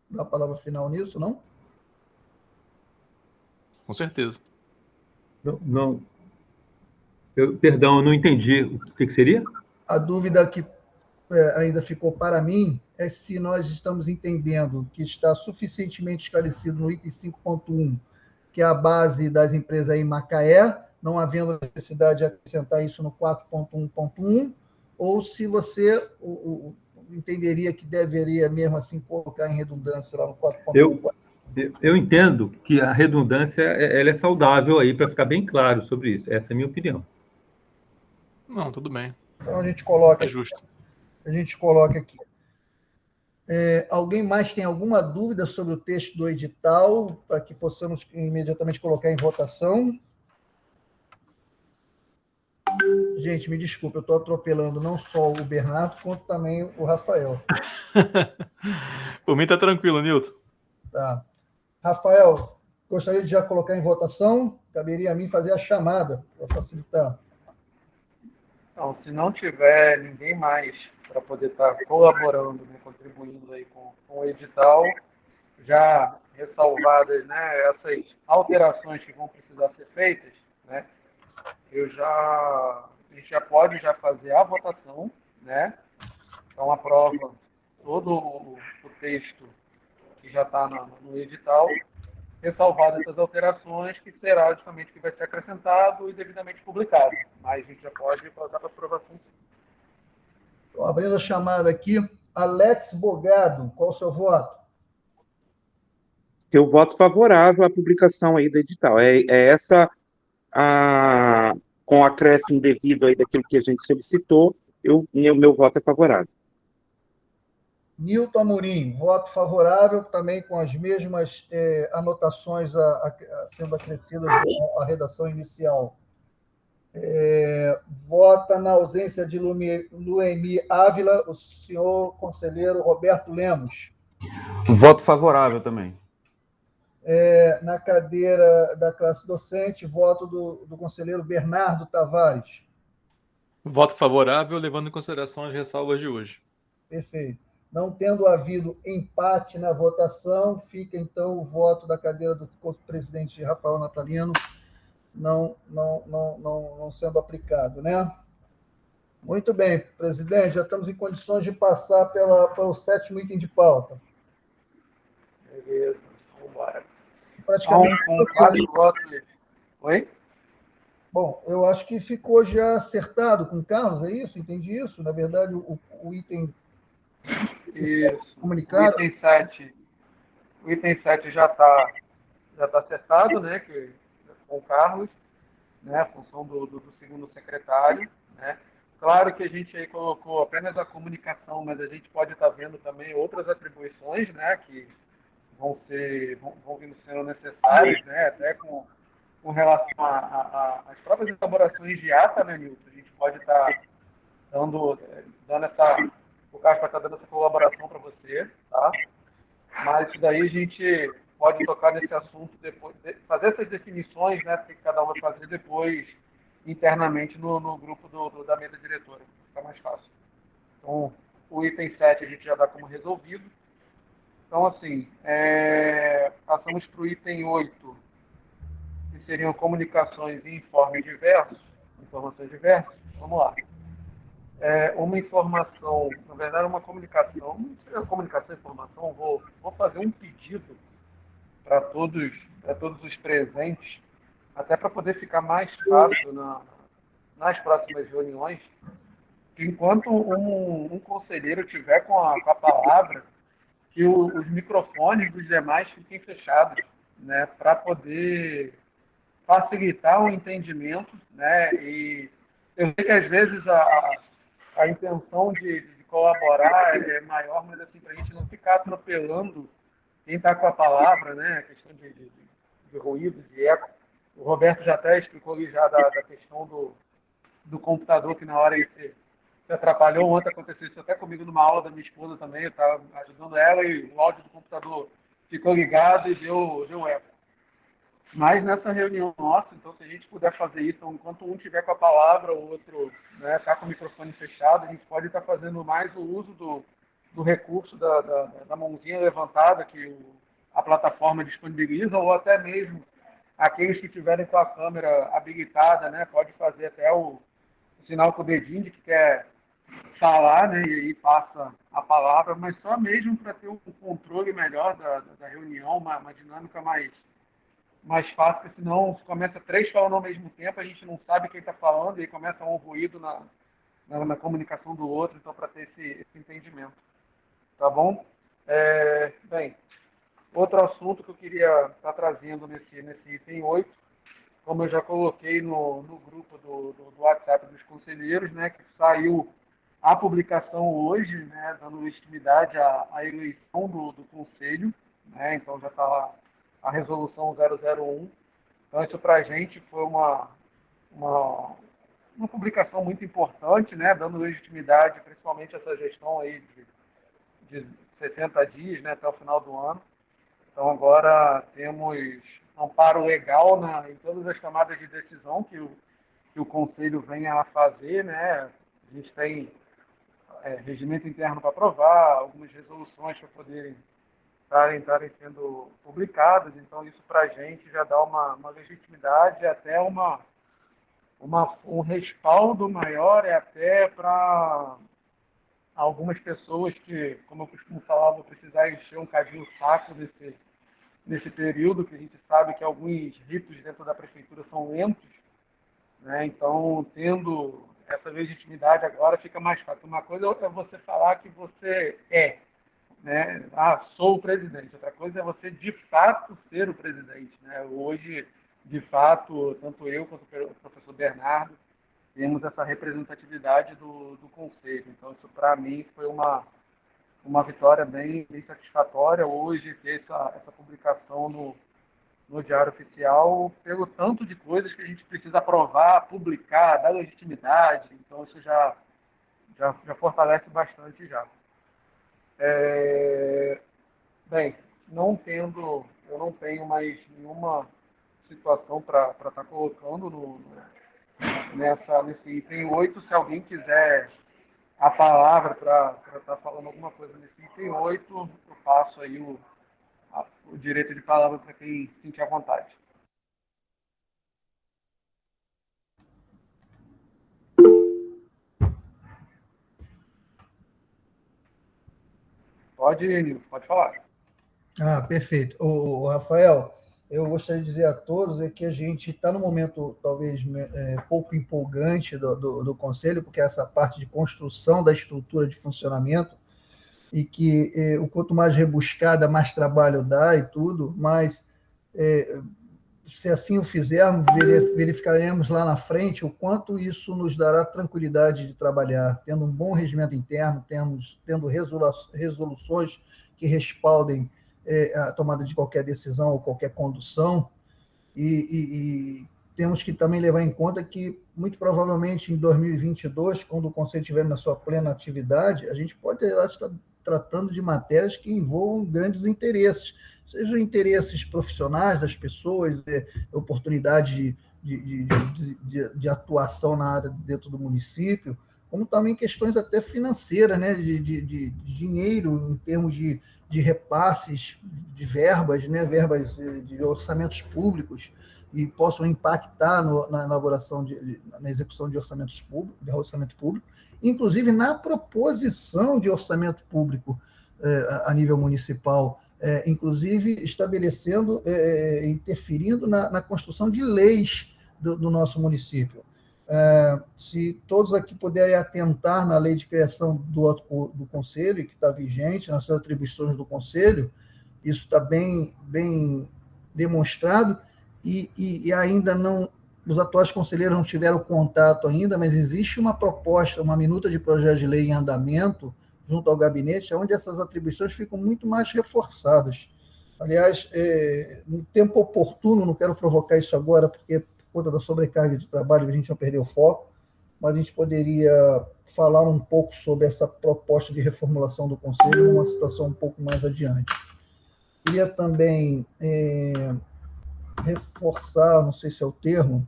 dar a palavra final nisso, não? Com certeza. Não. Perdão, eu não entendi. O que seria? A dúvida que ainda ficou para mim é se nós estamos entendendo que está suficientemente esclarecido no item 5.1, que é a base das empresas aí em Macaé, não havendo necessidade de acrescentar isso no 4.1.1, ou se você entenderia que deveria mesmo assim colocar em redundância lá no 4.1. Eu entendo que a redundância ela é saudável aí, para ficar bem claro sobre isso. Essa é a minha opinião. Não, tudo bem. Então a gente coloca. É justo. A gente coloca aqui. Alguém mais tem alguma dúvida sobre o texto do edital, para que possamos imediatamente colocar em votação? Gente, me desculpe, eu estou atropelando não só o Bernardo, quanto também o Rafael. Por mim está tranquilo, Nilton. Tá. Rafael, gostaria de já colocar em votação? Caberia a mim fazer a chamada, para facilitar. Então, se não tiver ninguém mais para poder estar colaborando, né, contribuindo aí com o edital, já ressalvadas, né, essas alterações que vão precisar ser feitas, né, a gente gente já pode fazer a votação, né? Então, aprova todo o texto que já está no edital, ressalvado essas alterações, que será justamente que vai ser acrescentado e devidamente publicado. Mas a gente já pode passar para aprovação. Estou abrindo a chamada aqui. Alex Bogado, qual o seu voto? Eu voto favorável à publicação aí do edital. É essa, com acréscimo devido aí daquilo que a gente solicitou, meu voto é favorável. Nilton Amorim, voto favorável, também com as mesmas anotações sendo acrescidas à redação inicial. Vota na ausência de Luemi Ávila, o senhor conselheiro Roberto Lemos. Voto favorável também. Na cadeira da classe docente, voto do conselheiro Bernardo Tavares. Voto favorável, levando em consideração as ressalvas de hoje. Perfeito. Não tendo havido empate na votação, fica, então, o voto da cadeira do presidente Rafael Natalino não sendo aplicado, né? Muito bem, presidente, já estamos em condições de passar para o 7º item de pauta. Beleza, vamos embora. Praticamente. Com 4 votos. Oi? Bom, eu acho que ficou já acertado com o Carlos, é isso? Entendi isso? Na verdade, o item comunicado. O item 7 já está acertado, né? Com o Carlos, né? A função do segundo secretário, né? Claro que a gente aí colocou apenas a comunicação, mas a gente pode estar vendo também outras atribuições, né? Que vão vindo sendo necessárias, né? Até com relação às próprias elaborações de ata, né, Nilton? A gente pode estar dando essa... O Carlos vai estar dando essa colaboração para você, tá? Mas isso daí a gente pode tocar nesse assunto depois, fazer essas definições, né, que cada um vai fazer depois internamente no grupo da mesa diretora. Fica mais fácil. Então, o item 7 a gente já dá como resolvido. Então, assim, passamos para o item 8, que seriam comunicações e informações diversas. Vamos lá. Uma informação, na verdade, uma comunicação, não seria comunicação e informação, vou fazer um pedido para todos os presentes, até para poder ficar mais fácil nas próximas reuniões, que enquanto um conselheiro tiver com a palavra, que os microfones dos demais fiquem fechados, né, para poder facilitar o entendimento, né, e eu sei que às vezes a intenção de colaborar é maior, mas assim, para a gente não ficar atropelando quem está com a palavra, né, a questão de ruído, de eco. O Roberto já até explicou ali já da questão do computador, que na hora ele se atrapalhou. Ontem aconteceu isso até comigo numa aula da minha esposa também, eu estava ajudando ela e o áudio do computador ficou ligado e deu eco. Mas nessa reunião nossa, então, se a gente puder fazer isso, então, enquanto um tiver com a palavra, o outro está com o microfone fechado, a gente pode estar fazendo mais o uso do recurso da mãozinha levantada que a plataforma disponibiliza, ou até mesmo aqueles que tiverem com a câmera habilitada, né, pode fazer até o sinal com o dedinho de que quer falar, né, e aí passa a palavra, mas só mesmo para ter um controle melhor da reunião, uma dinâmica mais fácil, porque senão se começa 3 falando ao mesmo tempo, a gente não sabe quem está falando, e aí começa um ruído na comunicação do outro, então para ter esse entendimento. Tá bom? Bem, outro assunto que eu queria estar trazendo nesse item 8, como eu já coloquei no grupo do WhatsApp dos conselheiros, né, que saiu a publicação hoje, né, dando legitimidade à eleição do conselho, né, então já está lá a resolução 001. Então, isso para a gente foi uma publicação muito importante, né, dando legitimidade, principalmente a essa gestão aí de 60 dias, né, até o final do ano. Então, agora temos amparo legal em todas as tomadas de decisão que o Conselho venha a fazer, né. A gente tem regimento interno para aprovar, algumas resoluções para poderem estarem sendo publicadas, então isso para a gente já dá uma legitimidade, até uma um respaldo maior é até para algumas pessoas que, como eu costumo falar, vou precisar encher um cadinho o saco nesse período, que a gente sabe que alguns ritos dentro da prefeitura são lentos, né? Então, tendo essa legitimidade agora, fica mais fácil. Uma coisa é você falar que você é, né? Ah, sou o presidente. Outra coisa é você, de fato, ser o presidente, né? Hoje, de fato, tanto eu quanto o professor Bernardo temos essa representatividade do conselho. Então, isso, para mim, foi uma vitória bem satisfatória hoje ter essa publicação no Diário Oficial, pelo tanto de coisas que a gente precisa aprovar, publicar, dar legitimidade. Então, isso já fortalece bastante já. Bem, eu não tenho mais nenhuma situação para estar colocando nesse item 8. Se alguém quiser a palavra para estar falando alguma coisa nesse item 8, eu passo aí o direito de palavra para quem sentir à vontade. Pode, Nilson, pode falar. Perfeito. O Rafael, eu gostaria de dizer a todos que a gente está num momento talvez pouco empolgante do Conselho, porque essa parte de construção da estrutura de funcionamento, e que o quanto mais rebuscada, mais trabalho dá e tudo, mas se assim o fizermos, verificaremos lá na frente o quanto isso nos dará tranquilidade de trabalhar, tendo um bom regimento interno, tendo resoluções que respaldem a tomada de qualquer decisão ou qualquer condução, e temos que também levar em conta que, muito provavelmente, em 2022, quando o Conselho estiver na sua plena atividade, a gente pode estar tratando de matérias que envolvam grandes interesses, sejam interesses profissionais das pessoas, oportunidade de atuação na área dentro do município, como também questões até financeiras, né, de dinheiro em termos de repasses de verbas, né, verbas de orçamentos públicos, e possam impactar na elaboração, na execução de orçamento público, inclusive na proposição de orçamento público a nível municipal, inclusive estabelecendo, interferindo na construção de leis do nosso município. Se todos aqui puderem atentar na lei de criação do Conselho, que está vigente, nas atribuições do Conselho, isso está bem demonstrado, e ainda não, os atuais conselheiros não tiveram contato ainda, mas existe uma proposta, uma minuta de projeto de lei em andamento, junto ao gabinete, onde essas atribuições ficam muito mais reforçadas. Aliás, no tempo oportuno, não quero provocar isso agora, porque por conta da sobrecarga de trabalho a gente não perdeu o foco, mas a gente poderia falar um pouco sobre essa proposta de reformulação do Conselho numa situação um pouco mais adiante. Queria também reforçar, não sei se é o termo,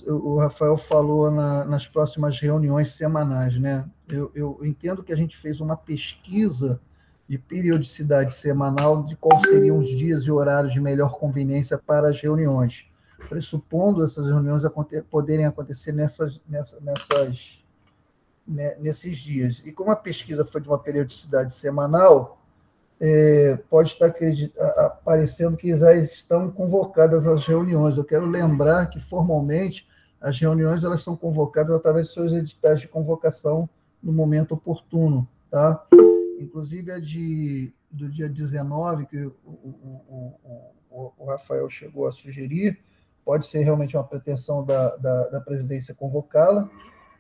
o Rafael falou nas próximas reuniões semanais, né? Eu entendo que a gente fez uma pesquisa de periodicidade semanal de quais seriam os dias e horários de melhor conveniência para as reuniões, pressupondo essas reuniões poderem acontecer nesses dias. E como a pesquisa foi de uma periodicidade semanal, pode estar aparecendo que já estão convocadas as reuniões. Eu quero lembrar que, formalmente, as reuniões elas são convocadas através de seus editais de convocação no momento oportuno, tá? Inclusive a do dia 19, que o Rafael chegou a sugerir, pode ser realmente uma pretensão da presidência convocá-la,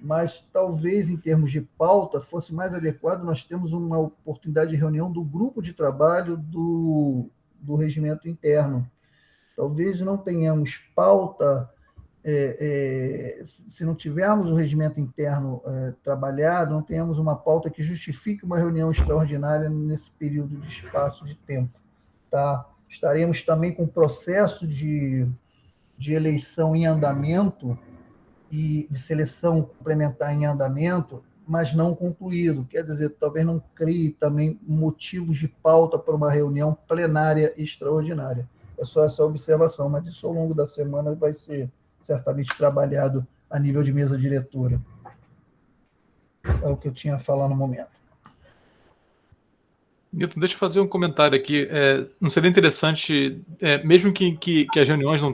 mas talvez, em termos de pauta, fosse mais adequado nós termos uma oportunidade de reunião do grupo de trabalho do regimento interno. Talvez não tenhamos pauta, se não tivermos o regimento interno trabalhado, não tenhamos uma pauta que justifique uma reunião extraordinária nesse período de espaço de tempo. Tá? Estaremos também com o processo de eleição em andamento, e de seleção complementar em andamento, mas não concluído. Quer dizer, talvez não crie também motivos de pauta para uma reunião plenária extraordinária. É só essa observação, mas isso ao longo da semana vai ser certamente trabalhado a nível de mesa diretora. É o que eu tinha a falar no momento. Nilton, deixa eu fazer um comentário aqui. Não seria interessante, mesmo que as reuniões não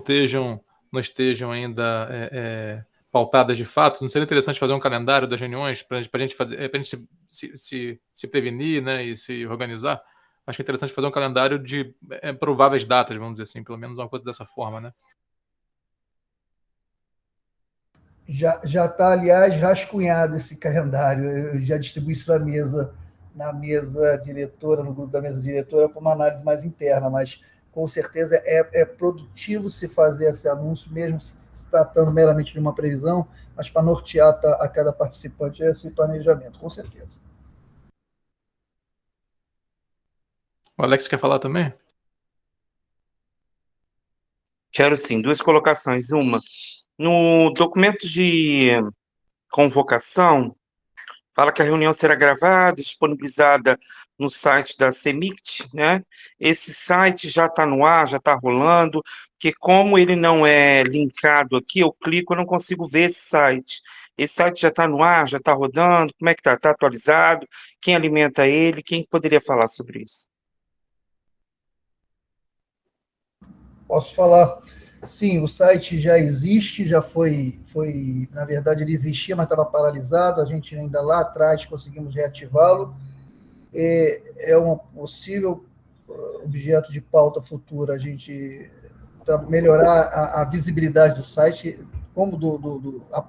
estejam ainda pautadas de fato, não seria interessante fazer um calendário das reuniões para a gente fazer, pra gente se prevenir, né, e se organizar? Acho que é interessante fazer um calendário de prováveis datas, vamos dizer assim, pelo menos uma coisa dessa forma, né? Já está, aliás, rascunhado esse calendário. Eu já distribuí isso na mesa diretora, no grupo da mesa diretora, para uma análise mais interna, mas com certeza é produtivo se fazer esse anúncio, mesmo se tratando meramente de uma previsão, mas para nortear a cada participante esse planejamento, com certeza. O Alex quer falar também? Quero sim, duas colocações. Uma, no documento de convocação, fala que a reunião será gravada, disponibilizada no site da CEMICT, né? Esse site já está no ar, já está rolando, porque como ele não é linkado aqui, eu clico, eu não consigo ver esse site. Esse site já está no ar, já está rodando, como é que está? Está atualizado? Quem alimenta ele? Quem poderia falar sobre isso? Posso falar? Sim, o site já existe, na verdade ele existia, mas estava paralisado, a gente ainda lá atrás conseguimos reativá-lo. É um possível objeto de pauta futura a gente melhorar a visibilidade do site,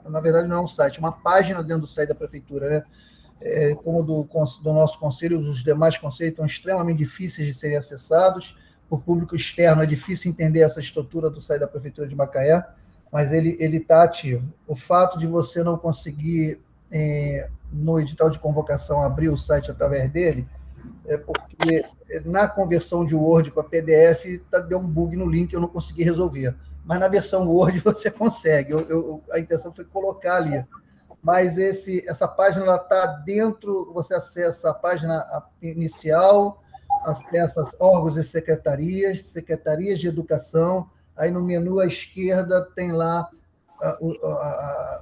na verdade não é um site, é uma página dentro do site da prefeitura, né? Como do nosso conselho, os demais conselhos estão extremamente difíceis de serem acessados. O público externo é difícil entender essa estrutura do site da Prefeitura de Macaé, mas ele está ativo. O fato de você não conseguir, no edital de convocação, abrir o site através dele, é porque na conversão de Word para PDF deu um bug no link, eu não consegui resolver. Mas na versão Word você consegue. A intenção foi colocar ali. Mas essa página está dentro, você acessa a página inicial, acessa órgãos e secretarias de educação, aí no menu à esquerda tem lá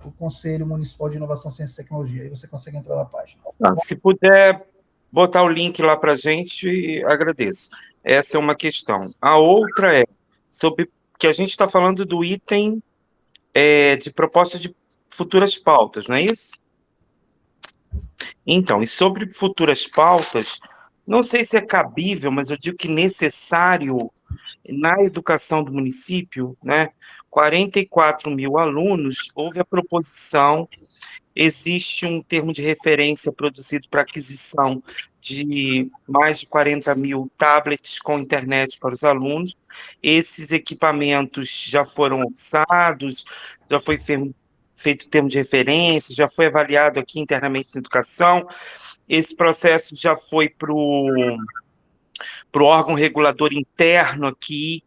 o Conselho Municipal de Inovação, Ciência e Tecnologia, aí você consegue entrar na página. Se puder botar o link lá para a gente, agradeço. Essa é uma questão. A outra é sobre que a gente está falando do item de proposta de futuras pautas, não é isso? Então, e sobre futuras pautas, não sei se é cabível, mas eu digo que necessário na educação do município, né? 44 mil alunos, houve a proposição, existe um termo de referência produzido para aquisição de mais de 40 mil tablets com internet para os alunos. Esses equipamentos já foram orçados, já foi feito termo de referência, já foi avaliado aqui internamente na educação. Esse processo já foi para o órgão regulador interno aqui,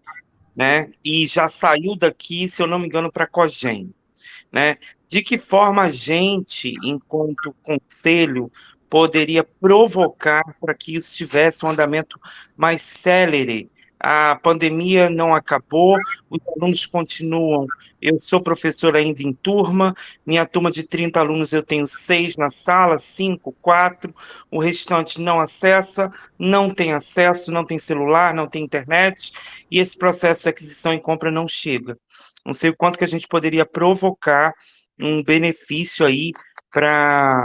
né? E já saiu daqui, se eu não me engano, para a COGEM, né? De que forma a gente, enquanto conselho, poderia provocar para que isso tivesse um andamento mais célere? A pandemia não acabou, os alunos continuam. Eu sou professor ainda em turma, minha turma de 30 alunos eu tenho 6 na sala, 5, 4, o restante não acessa, não tem acesso, não tem celular, não tem internet, e esse processo de aquisição e compra não chega. Não sei o quanto que a gente poderia provocar um benefício aí para a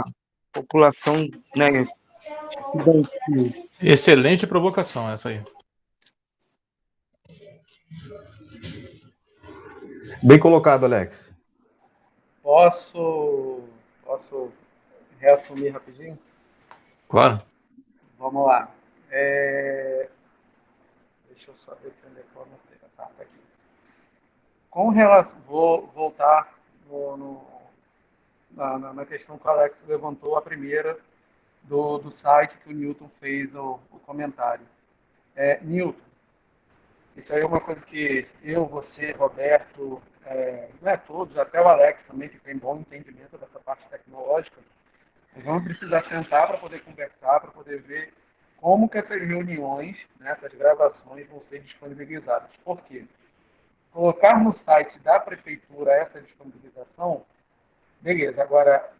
população, né, estudantil. Excelente provocação essa aí. Bem colocado, Alex. Posso reassumir rapidinho? Claro. Vamos lá. Deixa eu só ver onde é que eu anotei. Tá aqui. Com relação, vou voltar na questão que o Alex levantou, a primeira do site que o Newton fez o comentário. Newton, isso aí é uma coisa que eu, você, Roberto, não é todos, até o Alex também, que tem bom entendimento dessa parte tecnológica, nós vamos precisar sentar para poder conversar, para poder ver como que essas reuniões, né, essas gravações vão ser disponibilizadas. Por quê? colocar no site da prefeitura essa disponibilização, beleza. Agora,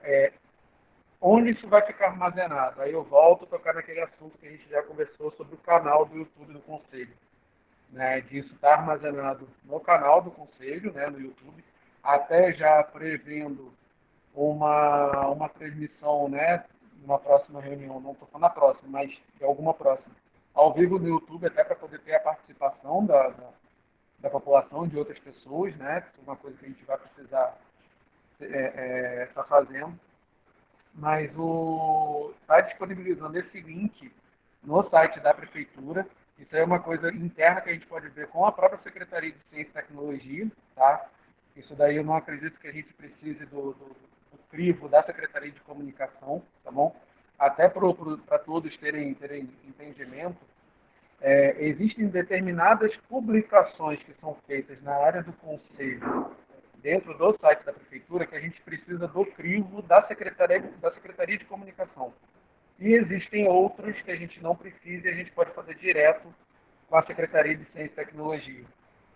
onde isso vai ficar armazenado? Aí eu volto a tocar naquele assunto que a gente já conversou sobre o canal do YouTube do Conselho. Né, disso está armazenado no canal do Conselho, né, no YouTube, até já prevendo uma transmissão, né, numa próxima reunião, não estou falando na próxima, mas de alguma próxima, ao vivo no YouTube, até para poder ter a participação da população, de outras pessoas, né, que é uma coisa que a gente vai precisar estar fazendo. Mas está disponibilizando esse link no site da Prefeitura. Isso é uma coisa interna que a gente pode ver com a própria Secretaria de Ciência e Tecnologia, tá? Isso daí eu não acredito que a gente precise do crivo da Secretaria de Comunicação, tá bom? Até para todos terem entendimento, existem determinadas publicações que são feitas na área do Conselho, dentro do site da Prefeitura, que a gente precisa do crivo da Secretaria de Comunicação. E existem outros que a gente não precisa e a gente pode fazer direto com a Secretaria de Ciência e Tecnologia.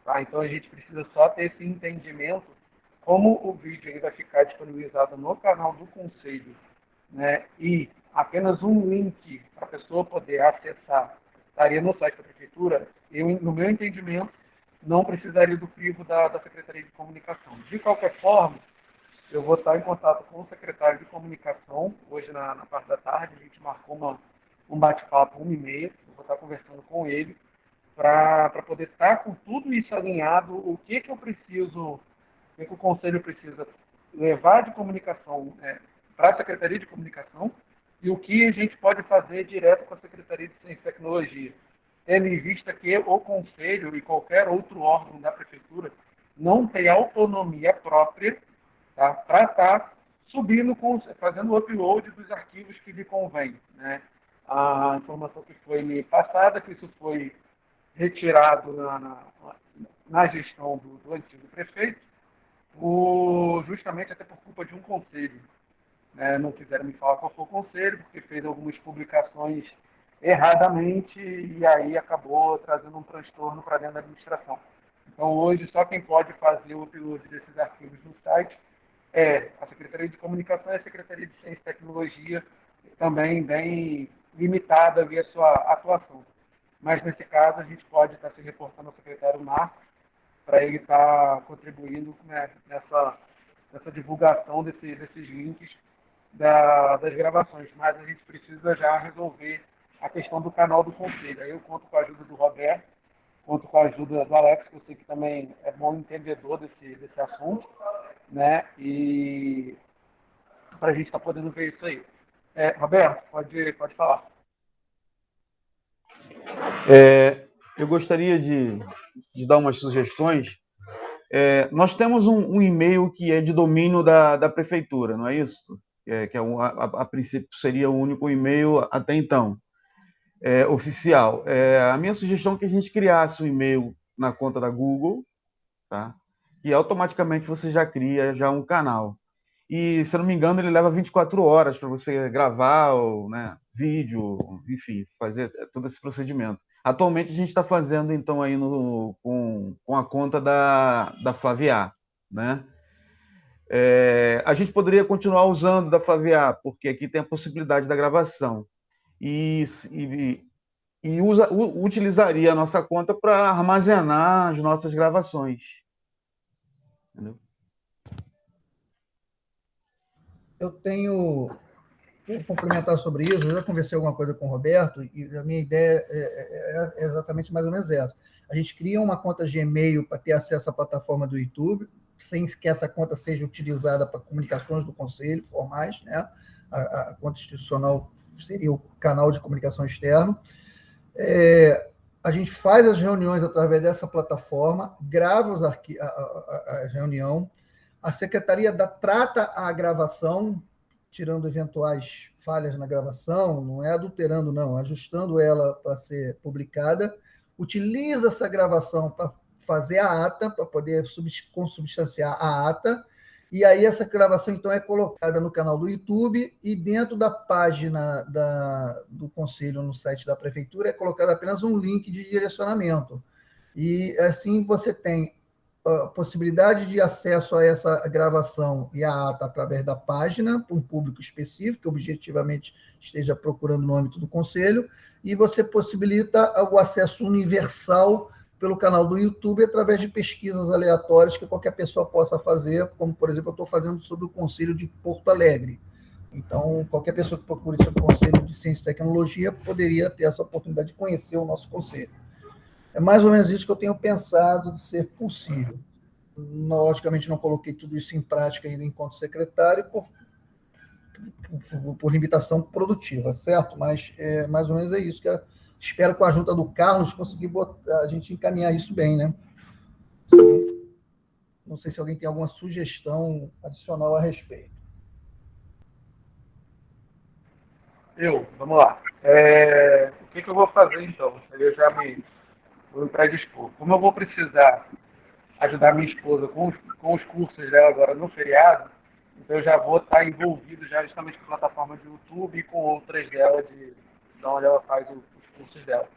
Tá? Então a gente precisa só ter esse entendimento, como o vídeo aí vai ficar disponibilizado no canal do Conselho, né? E apenas um link para a pessoa poder acessar estaria no site da Prefeitura, eu, no meu entendimento, não precisaria do crivo da Secretaria de Comunicação. De qualquer forma, eu vou estar em contato com o secretário de Comunicação, hoje na parte da tarde, a gente marcou um bate-papo 1h30, eu vou estar conversando com ele, para poder estar com tudo isso alinhado, o que eu preciso, o que o Conselho precisa levar de comunicação para a Secretaria de Comunicação e o que a gente pode fazer direto com a Secretaria de Ciência e Tecnologia, tendo em vista que o Conselho e qualquer outro órgão da Prefeitura não tem autonomia própria, tá, para estar subindo, fazendo o upload dos arquivos que lhe convém. Né? A informação que foi me passada, que isso foi retirado na gestão do antigo prefeito, justamente até por culpa de um conselho. Né? Não quiseram me falar qual foi o conselho, porque fez algumas publicações erradamente e aí acabou trazendo um transtorno para dentro da administração. Então, hoje, só quem pode fazer o upload desses arquivos no site é a Secretaria de Comunicação e a Secretaria de Ciência e Tecnologia, também bem limitada ali a sua atuação. Mas, nesse caso, a gente pode estar se reportando ao secretário Marcos para ele estar contribuindo nessa divulgação desses links das gravações. Mas a gente precisa já resolver a questão do canal do Conselho. Aí eu conto com a ajuda do Roberto, conto com a ajuda do Alex, que eu sei que também é bom entendedor desse assunto, né? E para a gente estar podendo ver isso aí. Roberto, pode falar. Eu gostaria de dar umas sugestões. Nós temos um e-mail que é de domínio da Prefeitura, não é isso? A princípio seria o único e-mail até então. Oficial. A minha sugestão é que a gente criasse um e-mail na conta da Google, tá? E automaticamente você já cria um canal. E, se eu não me engano, ele leva 24 horas para você gravar vídeo, enfim, fazer todo esse procedimento. Atualmente a gente está fazendo, então, aí com a conta da Flavia, né? A gente poderia continuar usando da Flavia, porque aqui tem a possibilidade da gravação. E utilizaria a nossa conta para armazenar as nossas gravações. Entendeu? Vou complementar sobre isso. Eu já conversei alguma coisa com o Roberto e a minha ideia é exatamente mais ou menos essa. A gente cria uma conta Gmail para ter acesso à plataforma do YouTube, sem que essa conta seja utilizada para comunicações do Conselho formais, né? A conta institucional seria o canal de comunicação externo. A gente faz as reuniões através dessa plataforma, grava a reunião, a secretaria trata a gravação, tirando eventuais falhas na gravação, não é adulterando, não, ajustando ela para ser publicada, utiliza essa gravação para fazer a ata, para poder consubstanciar a ata, e aí essa gravação, então, é colocada no canal do YouTube e dentro da página do Conselho, no site da Prefeitura, é colocado apenas um link de direcionamento. E assim você tem a possibilidade de acesso a essa gravação e a ata através da página, para um público específico, que objetivamente esteja procurando no âmbito do Conselho, e você possibilita o acesso universal pelo canal do YouTube, através de pesquisas aleatórias que qualquer pessoa possa fazer, como, por exemplo, eu estou fazendo sobre o Conselho de Porto Alegre. Então, qualquer pessoa que procure sobre o Conselho de Ciência e Tecnologia poderia ter essa oportunidade de conhecer o nosso Conselho. É mais ou menos isso que eu tenho pensado de ser possível. Logicamente, não coloquei tudo isso em prática ainda enquanto secretário, por limitação produtiva, certo? Mas mais ou menos é isso que eu espero, com a ajuda do Carlos, conseguir a gente encaminhar isso bem, né? Não sei se alguém tem alguma sugestão adicional a respeito. Vamos lá. O que eu vou fazer, então? Eu já vou me predispor. Como eu vou precisar ajudar minha esposa com os cursos dela agora no feriado, então eu já vou estar envolvido já justamente com a plataforma de YouTube e com outras dela, de onde ela faz os cursos dela.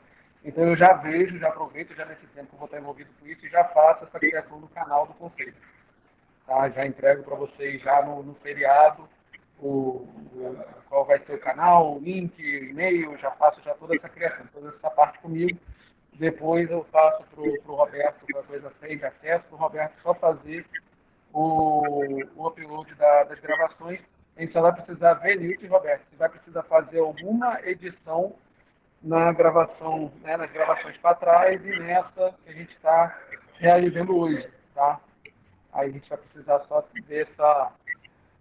Então eu já vejo, já aproveito já nesse tempo que eu vou estar envolvido com isso e já faço essa criação do canal do Conselho. Tá? Já entrego para vocês já no feriado qual vai ser o canal, o link, o e-mail, já faço já toda essa criação, toda essa parte comigo. Depois eu faço para o Roberto, para a coisa 6 de acesso, para o Roberto só fazer o upload das gravações. A gente só vai precisar ver, Nilton e Roberto, se vai precisar fazer alguma edição na gravação, né, nas gravações para trás e nessa que a gente está realizando hoje, tá? Aí a gente vai precisar só ver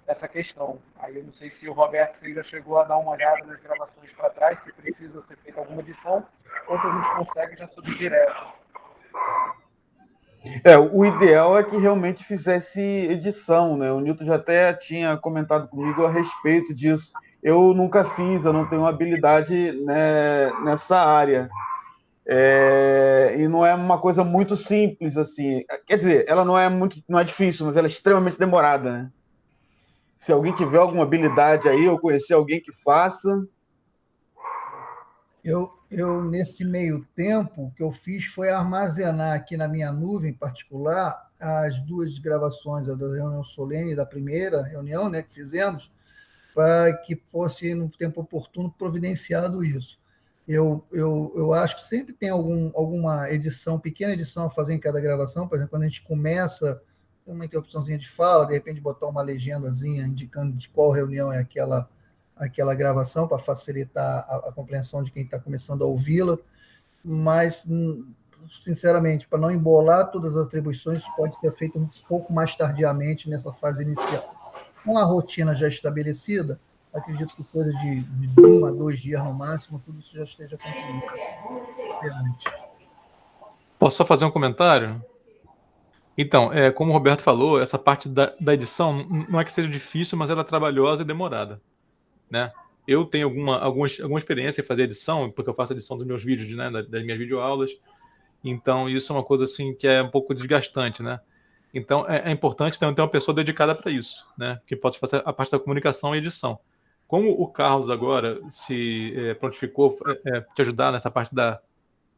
essa questão. Aí eu não sei se o Roberto já chegou a dar uma olhada nas gravações para trás, se precisa ser feita alguma edição, ou se a gente consegue já subir direto. O ideal é que realmente fizesse edição, né? O Nilton já até tinha comentado comigo a respeito disso. Eu nunca fiz, eu não tenho habilidade, né, nessa área. E não é uma coisa muito simples, assim. Quer dizer, ela não é difícil, mas ela é extremamente demorada, né? Se alguém tiver alguma habilidade aí, ou conhecer alguém que faça... Eu, nesse meio tempo, o que eu fiz foi armazenar aqui na minha nuvem em particular as duas gravações, a da reunião solene e da primeira reunião, né, que fizemos, para que fosse, no tempo oportuno, providenciado isso. Eu acho que sempre tem alguma edição, pequena edição a fazer em cada gravação. Por exemplo, quando a gente começa, tem uma opçãozinha de fala, de repente botar uma legendazinha indicando de qual reunião é aquela gravação, para facilitar a compreensão de quem está começando a ouvi-la, mas, sinceramente, para não embolar todas as atribuições, isso pode ser feito um pouco mais tardiamente nessa fase inicial. Com a rotina já estabelecida, acredito que coisa de 1 a 2 dias no máximo, tudo isso já esteja concluído. Posso só fazer um comentário? Então, como o Roberto falou, essa parte da edição não é que seja difícil, mas ela é trabalhosa e demorada, né? Eu tenho alguma experiência em fazer edição, porque eu faço edição dos meus vídeos, né, das minhas videoaulas. Então, isso é uma coisa assim que é um pouco desgastante, né? Então, é importante ter uma pessoa dedicada para isso, né? Que possa fazer a parte da comunicação e edição. Como o Carlos agora se prontificou te ajudar nessa parte da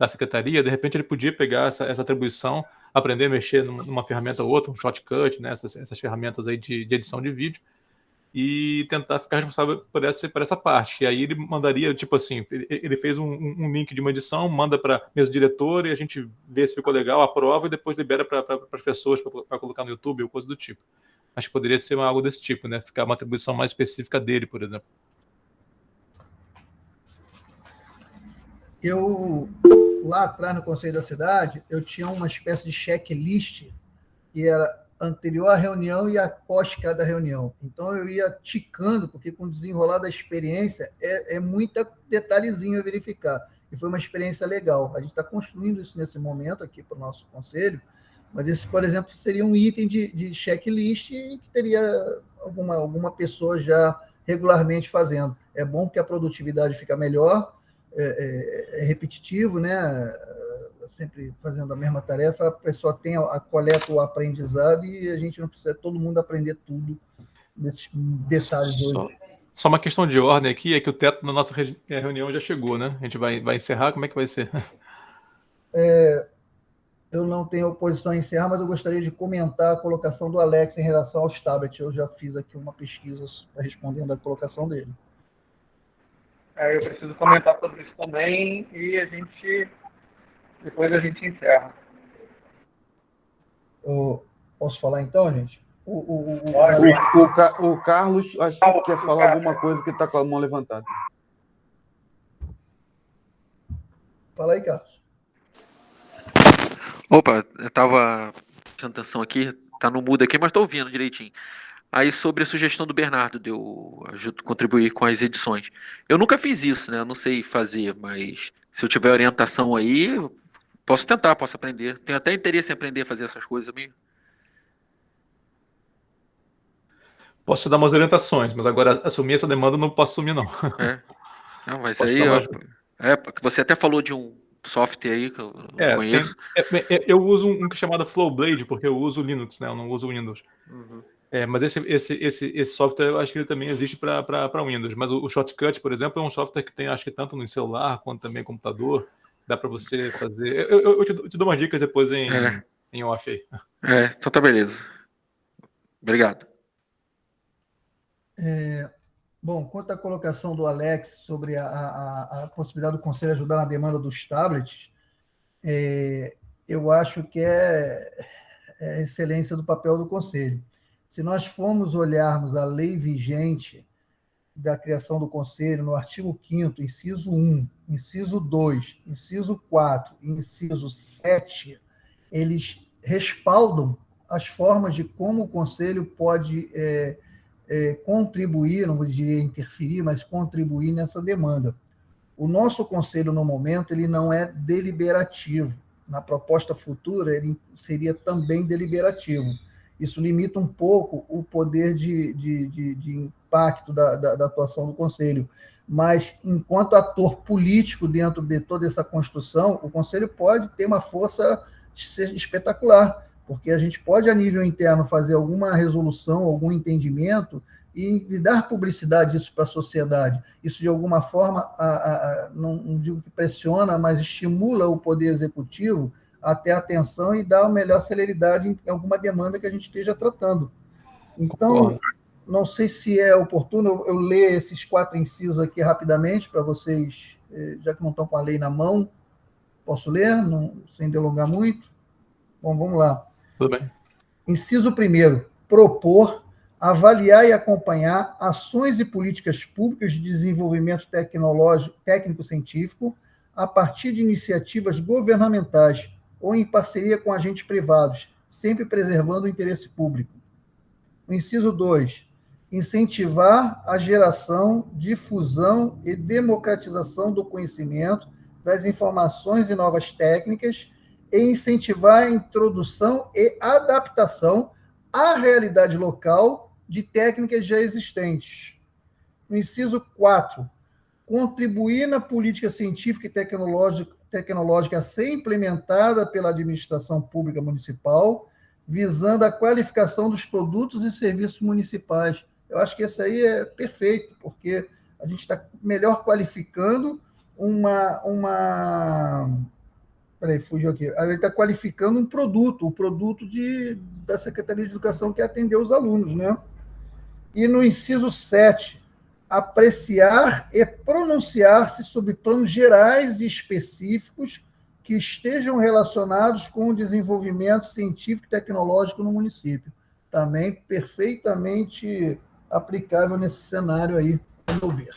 secretaria, de repente ele podia pegar essa atribuição, aprender a mexer numa ferramenta ou outra, um shortcut, né? Essas ferramentas aí de edição de vídeo, e tentar ficar responsável por essa parte. E aí ele mandaria, tipo assim, ele fez um link de uma edição, manda para mesa diretora e a gente vê se ficou legal, aprova e depois libera para as pessoas para colocar no YouTube ou coisa do tipo. Acho que poderia ser algo desse tipo, né? Ficar uma atribuição mais específica dele, por exemplo. Lá atrás, no Conselho da Cidade, eu tinha uma espécie de checklist que era anterior à reunião e após cada reunião. Então, eu ia ticando, porque com o desenrolar da experiência, é muito detalhezinho a verificar. E foi uma experiência legal. A gente está construindo isso nesse momento aqui para o nosso conselho, mas esse, por exemplo, seria um item de checklist que teria alguma pessoa já regularmente fazendo. É bom que a produtividade fica melhor, é repetitivo, né? Sempre fazendo a mesma tarefa, a pessoa tem coleta o aprendizado e a gente não precisa todo mundo aprender tudo nesses detalhes hoje. Só uma questão de ordem aqui, é que o teto na nossa reunião já chegou, né? A gente vai encerrar, como é que vai ser? Eu não tenho oposição a encerrar, mas eu gostaria de comentar a colocação do Alex em relação aos tablets. Eu já fiz aqui uma pesquisa respondendo à colocação dele. Eu preciso comentar sobre isso também e depois a gente encerra. Posso falar então, gente? O Carlos, acho que quer falar alguma coisa que está com a mão levantada. Fala aí, Carlos. Opa, eu estava prestando atenção aqui, tá no mudo aqui, mas estou ouvindo direitinho. Aí sobre a sugestão do Bernardo de eu contribuir com as edições. Eu nunca fiz isso, né? Eu não sei fazer, mas se eu tiver orientação aí, eu posso tentar, posso aprender. Tenho até interesse em aprender a fazer essas coisas mesmo. Posso te dar umas orientações, mas agora assumir essa demanda eu não posso assumir, não. Não, mas Posso aí, dar porque você até falou de um software aí que eu não conheço. Eu uso um que é chamado Flowblade, porque eu uso Linux, né? Eu não uso Windows. Uhum. Mas esse software, eu acho que ele também existe para Windows. Mas o Shortcut, por exemplo, é um software que tem, acho que tanto no celular quanto também no computador. Dá para você fazer... Eu te dou umas dicas depois em off aí. Então tá beleza. Obrigado. Bom, quanto à colocação do Alex sobre a possibilidade do Conselho ajudar na demanda dos tablets, eu acho que é a excelência do papel do Conselho. Se nós formos olharmos a lei vigente da criação do Conselho, no artigo 5º, inciso 1, inciso 2, inciso 4 e inciso 7, eles respaldam as formas de como o Conselho pode contribuir, não vou dizer interferir, mas contribuir nessa demanda. O nosso Conselho, no momento, ele não é deliberativo. Na proposta futura, ele seria também deliberativo. Isso limita um pouco o poder de impacto da atuação do Conselho. Mas, enquanto ator político dentro de toda essa construção, o Conselho pode ter uma força espetacular, porque a gente pode, a nível interno, fazer alguma resolução, algum entendimento e dar publicidade disso para a sociedade. Isso, de alguma forma, não digo que pressiona, mas estimula o Poder Executivo a ter atenção e dar a melhor celeridade em alguma demanda que a gente esteja tratando. Então, não sei se é oportuno eu ler esses 4 incisos aqui rapidamente para vocês, já que não estão com a lei na mão. Posso ler, sem delongar muito? Bom, vamos lá. Tudo bem. Inciso 1º, propor, avaliar e acompanhar ações e políticas públicas de desenvolvimento tecnológico, técnico-científico a partir de iniciativas governamentais ou em parceria com agentes privados, sempre preservando o interesse público. O inciso 2, incentivar a geração, difusão e democratização do conhecimento, das informações e novas técnicas e incentivar a introdução e adaptação à realidade local de técnicas já existentes. No inciso 4, contribuir na política científica e tecnológica a ser implementada pela administração pública municipal, visando a qualificação dos produtos e serviços municipais. Eu acho que isso aí é perfeito, porque a gente está melhor qualificando Peraí, fugiu aqui. A gente está qualificando um produto, o produto da Secretaria de Educação que atendeu os alunos, né? E no inciso 7, apreciar e pronunciar-se sobre planos gerais e específicos que estejam relacionados com o desenvolvimento científico e tecnológico no município. Também perfeitamente aplicável nesse cenário aí, a meu ver.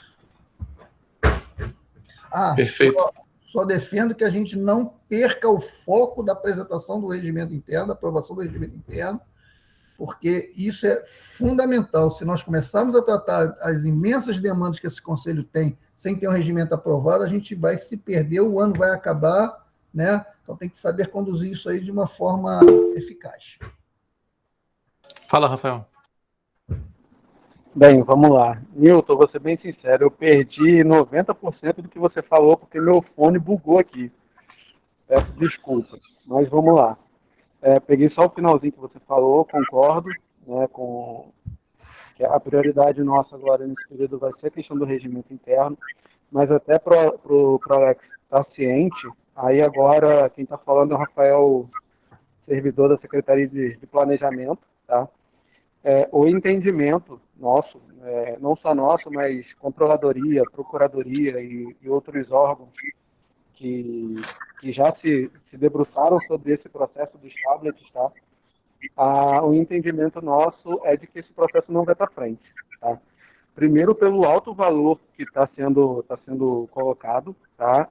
Perfeito. Só defendo que a gente não perca o foco da apresentação do regimento interno, da aprovação do regimento interno, porque isso é fundamental. Se nós começarmos a tratar as imensas demandas que esse Conselho tem sem ter um regimento aprovado, a gente vai se perder, o ano vai acabar, né? Então tem que saber conduzir isso aí de uma forma eficaz. Fala, Rafael. Bem, vamos lá. Nilton, vou ser bem sincero, eu perdi 90% do que você falou porque meu fone bugou aqui. Peço desculpas, mas vamos lá. Peguei só o finalzinho que você falou, concordo, né, com que a prioridade nossa agora nesse período vai ser a questão do regimento interno, mas até para o Alex estar ciente, aí agora quem está falando é o Rafael servidor da Secretaria de Planejamento, tá? O entendimento nosso, não só nosso, mas controladoria, procuradoria e outros órgãos que já se debruçaram sobre esse processo dos tablets, tá? O entendimento nosso é de que esse processo não vai para frente, tá? Primeiro, pelo alto valor que está sendo colocado, tá?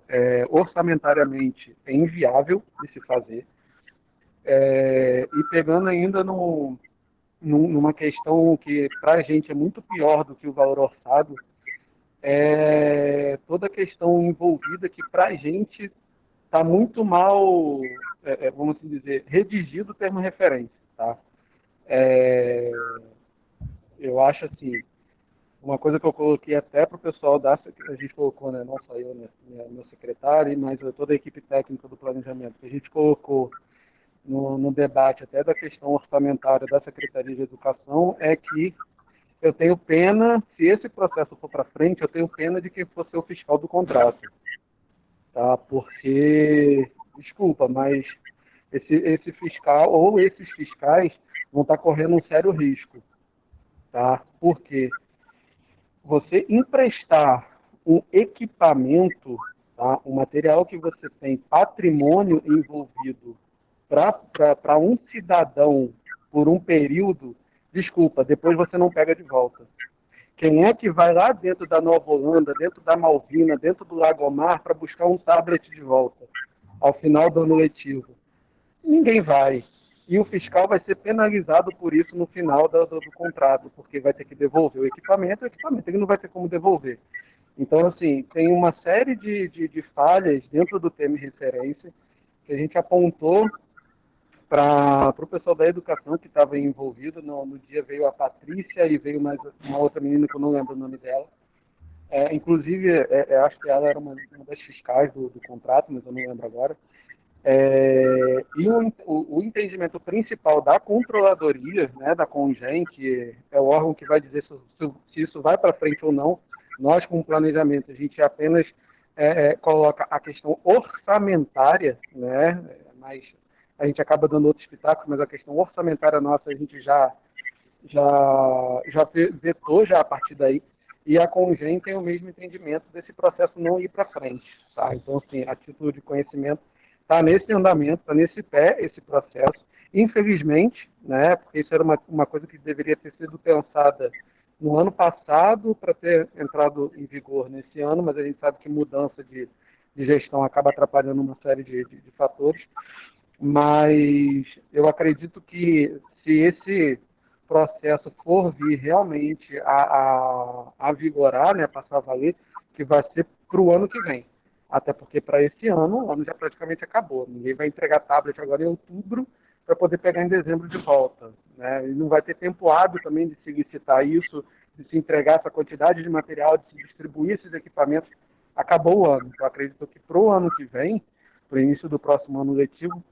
Orçamentariamente é inviável de se fazer. E pegando ainda numa questão que para a gente é muito pior do que o valor orçado, toda a questão envolvida que para a gente está muito mal, vamos assim dizer, redigido o termo referente, tá? Eu acho assim, uma coisa que eu coloquei até para o pessoal a gente colocou, né, não só eu, né, meu secretário, mas toda a equipe técnica do planejamento, que a gente colocou no debate até da questão orçamentária da Secretaria de Educação, é que eu tenho pena, se esse processo for para frente, eu tenho pena de quem for ser o fiscal do contrato, tá? Porque, desculpa, mas esse fiscal ou esses fiscais vão estar correndo um sério risco, tá? Porque você emprestar um equipamento, tá? Um material que você tem patrimônio envolvido para um cidadão por um período, desculpa, depois você não pega de volta. Quem é que vai lá dentro da Nova Holanda, dentro da Malvina, dentro do Lagomar, para buscar um tablet de volta ao final do ano letivo? Ninguém vai. E o fiscal vai ser penalizado por isso no final do contrato, porque vai ter que devolver o equipamento ele não vai ter como devolver. Então, assim, tem uma série de falhas dentro do tema referência que a gente apontou para o pessoal da educação que estava envolvido. No dia veio a Patrícia e veio mais uma outra menina que eu não lembro o nome dela. Inclusive, acho que ela era uma das fiscais do contrato, mas eu não lembro agora. E o entendimento principal da controladoria, né, da Congem, que é o órgão que vai dizer se isso vai para frente ou não. Nós, com o planejamento, a gente apenas coloca a questão orçamentária, né, mas a gente acaba dando outros pitacos, mas a questão orçamentária nossa a gente já vetou já a partir daí, e a Congem tem o mesmo entendimento desse processo não ir para frente, tá? Então, assim, a título de conhecimento, está nesse andamento, está nesse pé esse processo, infelizmente, né, porque isso era uma coisa que deveria ter sido pensada no ano passado para ter entrado em vigor nesse ano, mas a gente sabe que mudança de gestão acaba atrapalhando uma série de fatores. Mas eu acredito que se esse processo for vir realmente a vigorar, né, passar a valer, que vai ser para o ano que vem. Até porque para esse ano, o ano já praticamente acabou. Ninguém vai entregar tablet agora em outubro para poder pegar em dezembro de volta, né? E não vai ter tempo hábil também de se licitar isso, de se entregar essa quantidade de material, de se distribuir esses equipamentos. Acabou o ano. Eu acredito que para o ano que vem, para o início do próximo ano letivo,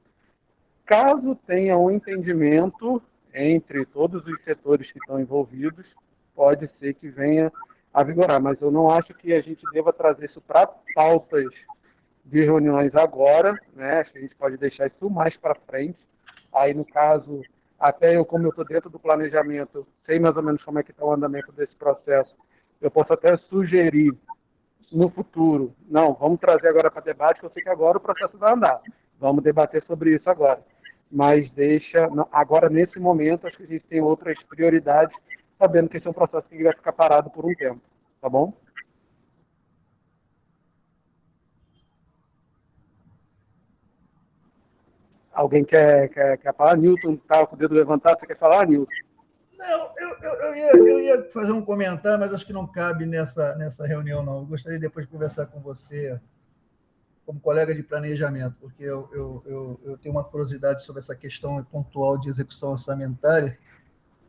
caso tenha um entendimento entre todos os setores que estão envolvidos, pode ser que venha a vigorar, mas eu não acho que a gente deva trazer isso para pautas de reuniões agora, né? Acho que a gente pode deixar isso mais para frente. Aí, no caso, até eu, como eu estou dentro do planejamento, sei mais ou menos como é que está o andamento desse processo, eu posso até sugerir no futuro, não, vamos trazer agora para debate, que eu sei que agora o processo vai andar. Vamos debater sobre isso agora. Mas agora, nesse momento, acho que a gente tem outras prioridades, sabendo que esse é um processo que vai ficar parado por um tempo. Tá bom? Alguém quer falar? Newton está com o dedo levantado, você quer falar, Newton? Não, eu ia fazer um comentário, mas acho que não cabe nessa reunião, não. Eu gostaria depois de conversar com você como colega de planejamento, porque eu tenho uma curiosidade sobre essa questão pontual de execução orçamentária.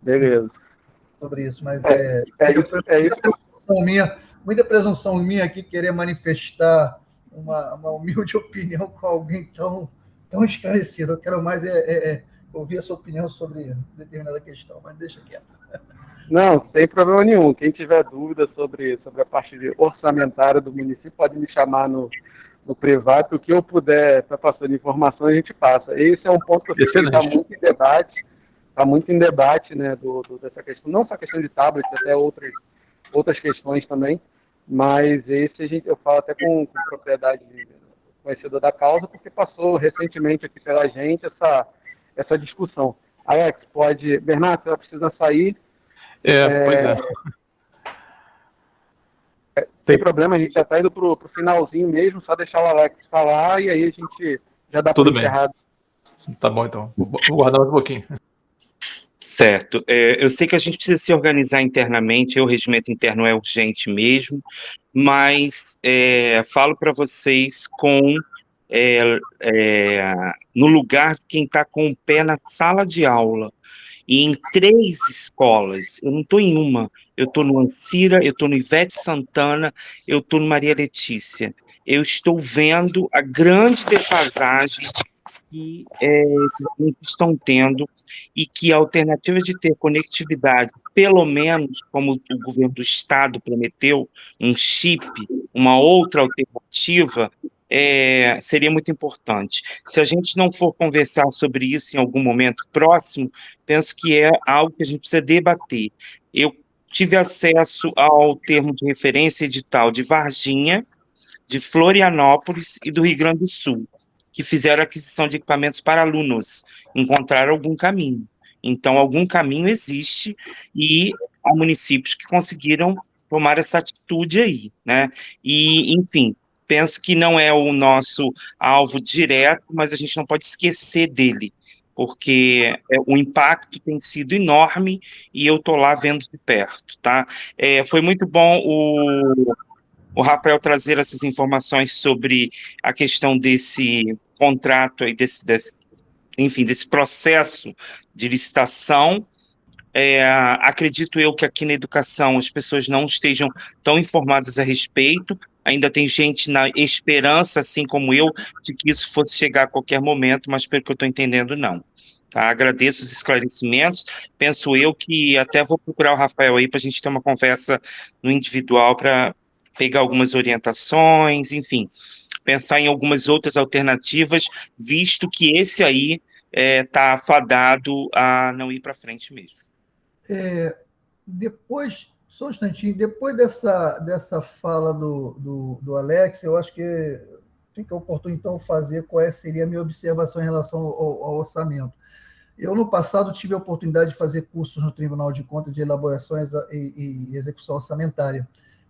Beleza. Sobre isso, mas muita presunção minha aqui querer manifestar uma humilde opinião com alguém tão esclarecido. Eu quero mais ouvir a sua opinião sobre determinada questão, mas deixa quieto. Não, sem problema nenhum. Quem tiver dúvida sobre a parte orçamentária do município pode me chamar no no privado, o que eu puder estar passando informação, a gente passa. Esse é um ponto que está muito em debate, né, dessa questão, não só a questão de tablet, até outras questões também, mas eu falo até com propriedade de conhecedor da causa, porque passou recentemente aqui pela gente essa discussão. Alex, Bernardo, você precisa sair. Pois é. Tem problema, a gente já está indo para o finalzinho mesmo, só deixar o Alex falar e aí a gente já dá para encerrar. Tá bom, então. Vou guardar mais um pouquinho. Certo. Eu sei que a gente precisa se organizar internamente, o regimento interno é urgente mesmo, mas falo para vocês no lugar de quem está com o pé na sala de aula. E em 3 escolas, eu não estou em uma, eu estou no Ancira, eu estou no Ivete Santana, eu estou no Maria Letícia. Eu estou vendo a grande defasagem que esses alunos estão tendo e que a alternativa de ter conectividade, pelo menos como o governo do estado prometeu, um chip, uma outra alternativa, seria muito importante. Se a gente não for conversar sobre isso em algum momento próximo, penso que é algo que a gente precisa debater. Eu tive acesso ao termo de referência edital de Varginha, de Florianópolis e do Rio Grande do Sul, que fizeram aquisição de equipamentos para alunos, encontraram algum caminho. Então, algum caminho existe e há municípios que conseguiram tomar essa atitude aí, né? E, enfim, penso que não é o nosso alvo direto, mas a gente não pode esquecer dele, porque o impacto tem sido enorme e eu estou lá vendo de perto, tá? Foi muito bom o Rafael trazer essas informações sobre a questão desse contrato aí, enfim, desse processo de licitação. Acredito eu que aqui na educação as pessoas não estejam tão informadas a respeito, ainda tem gente na esperança, assim como eu, de que isso fosse chegar a qualquer momento, mas pelo que eu estou entendendo, não. Tá? Agradeço os esclarecimentos, penso eu que até vou procurar o Rafael aí para a gente ter uma conversa no individual para pegar algumas orientações, enfim, pensar em algumas outras alternativas, visto que esse aí está fadado a não ir para frente mesmo. Depois, só um instantinho, depois dessa fala do Alex, eu acho que fica oportuno, então, fazer qual seria a minha observação em relação ao orçamento. Eu, no passado, tive a oportunidade de fazer cursos no Tribunal de Contas de elaborações e execução orçamentária.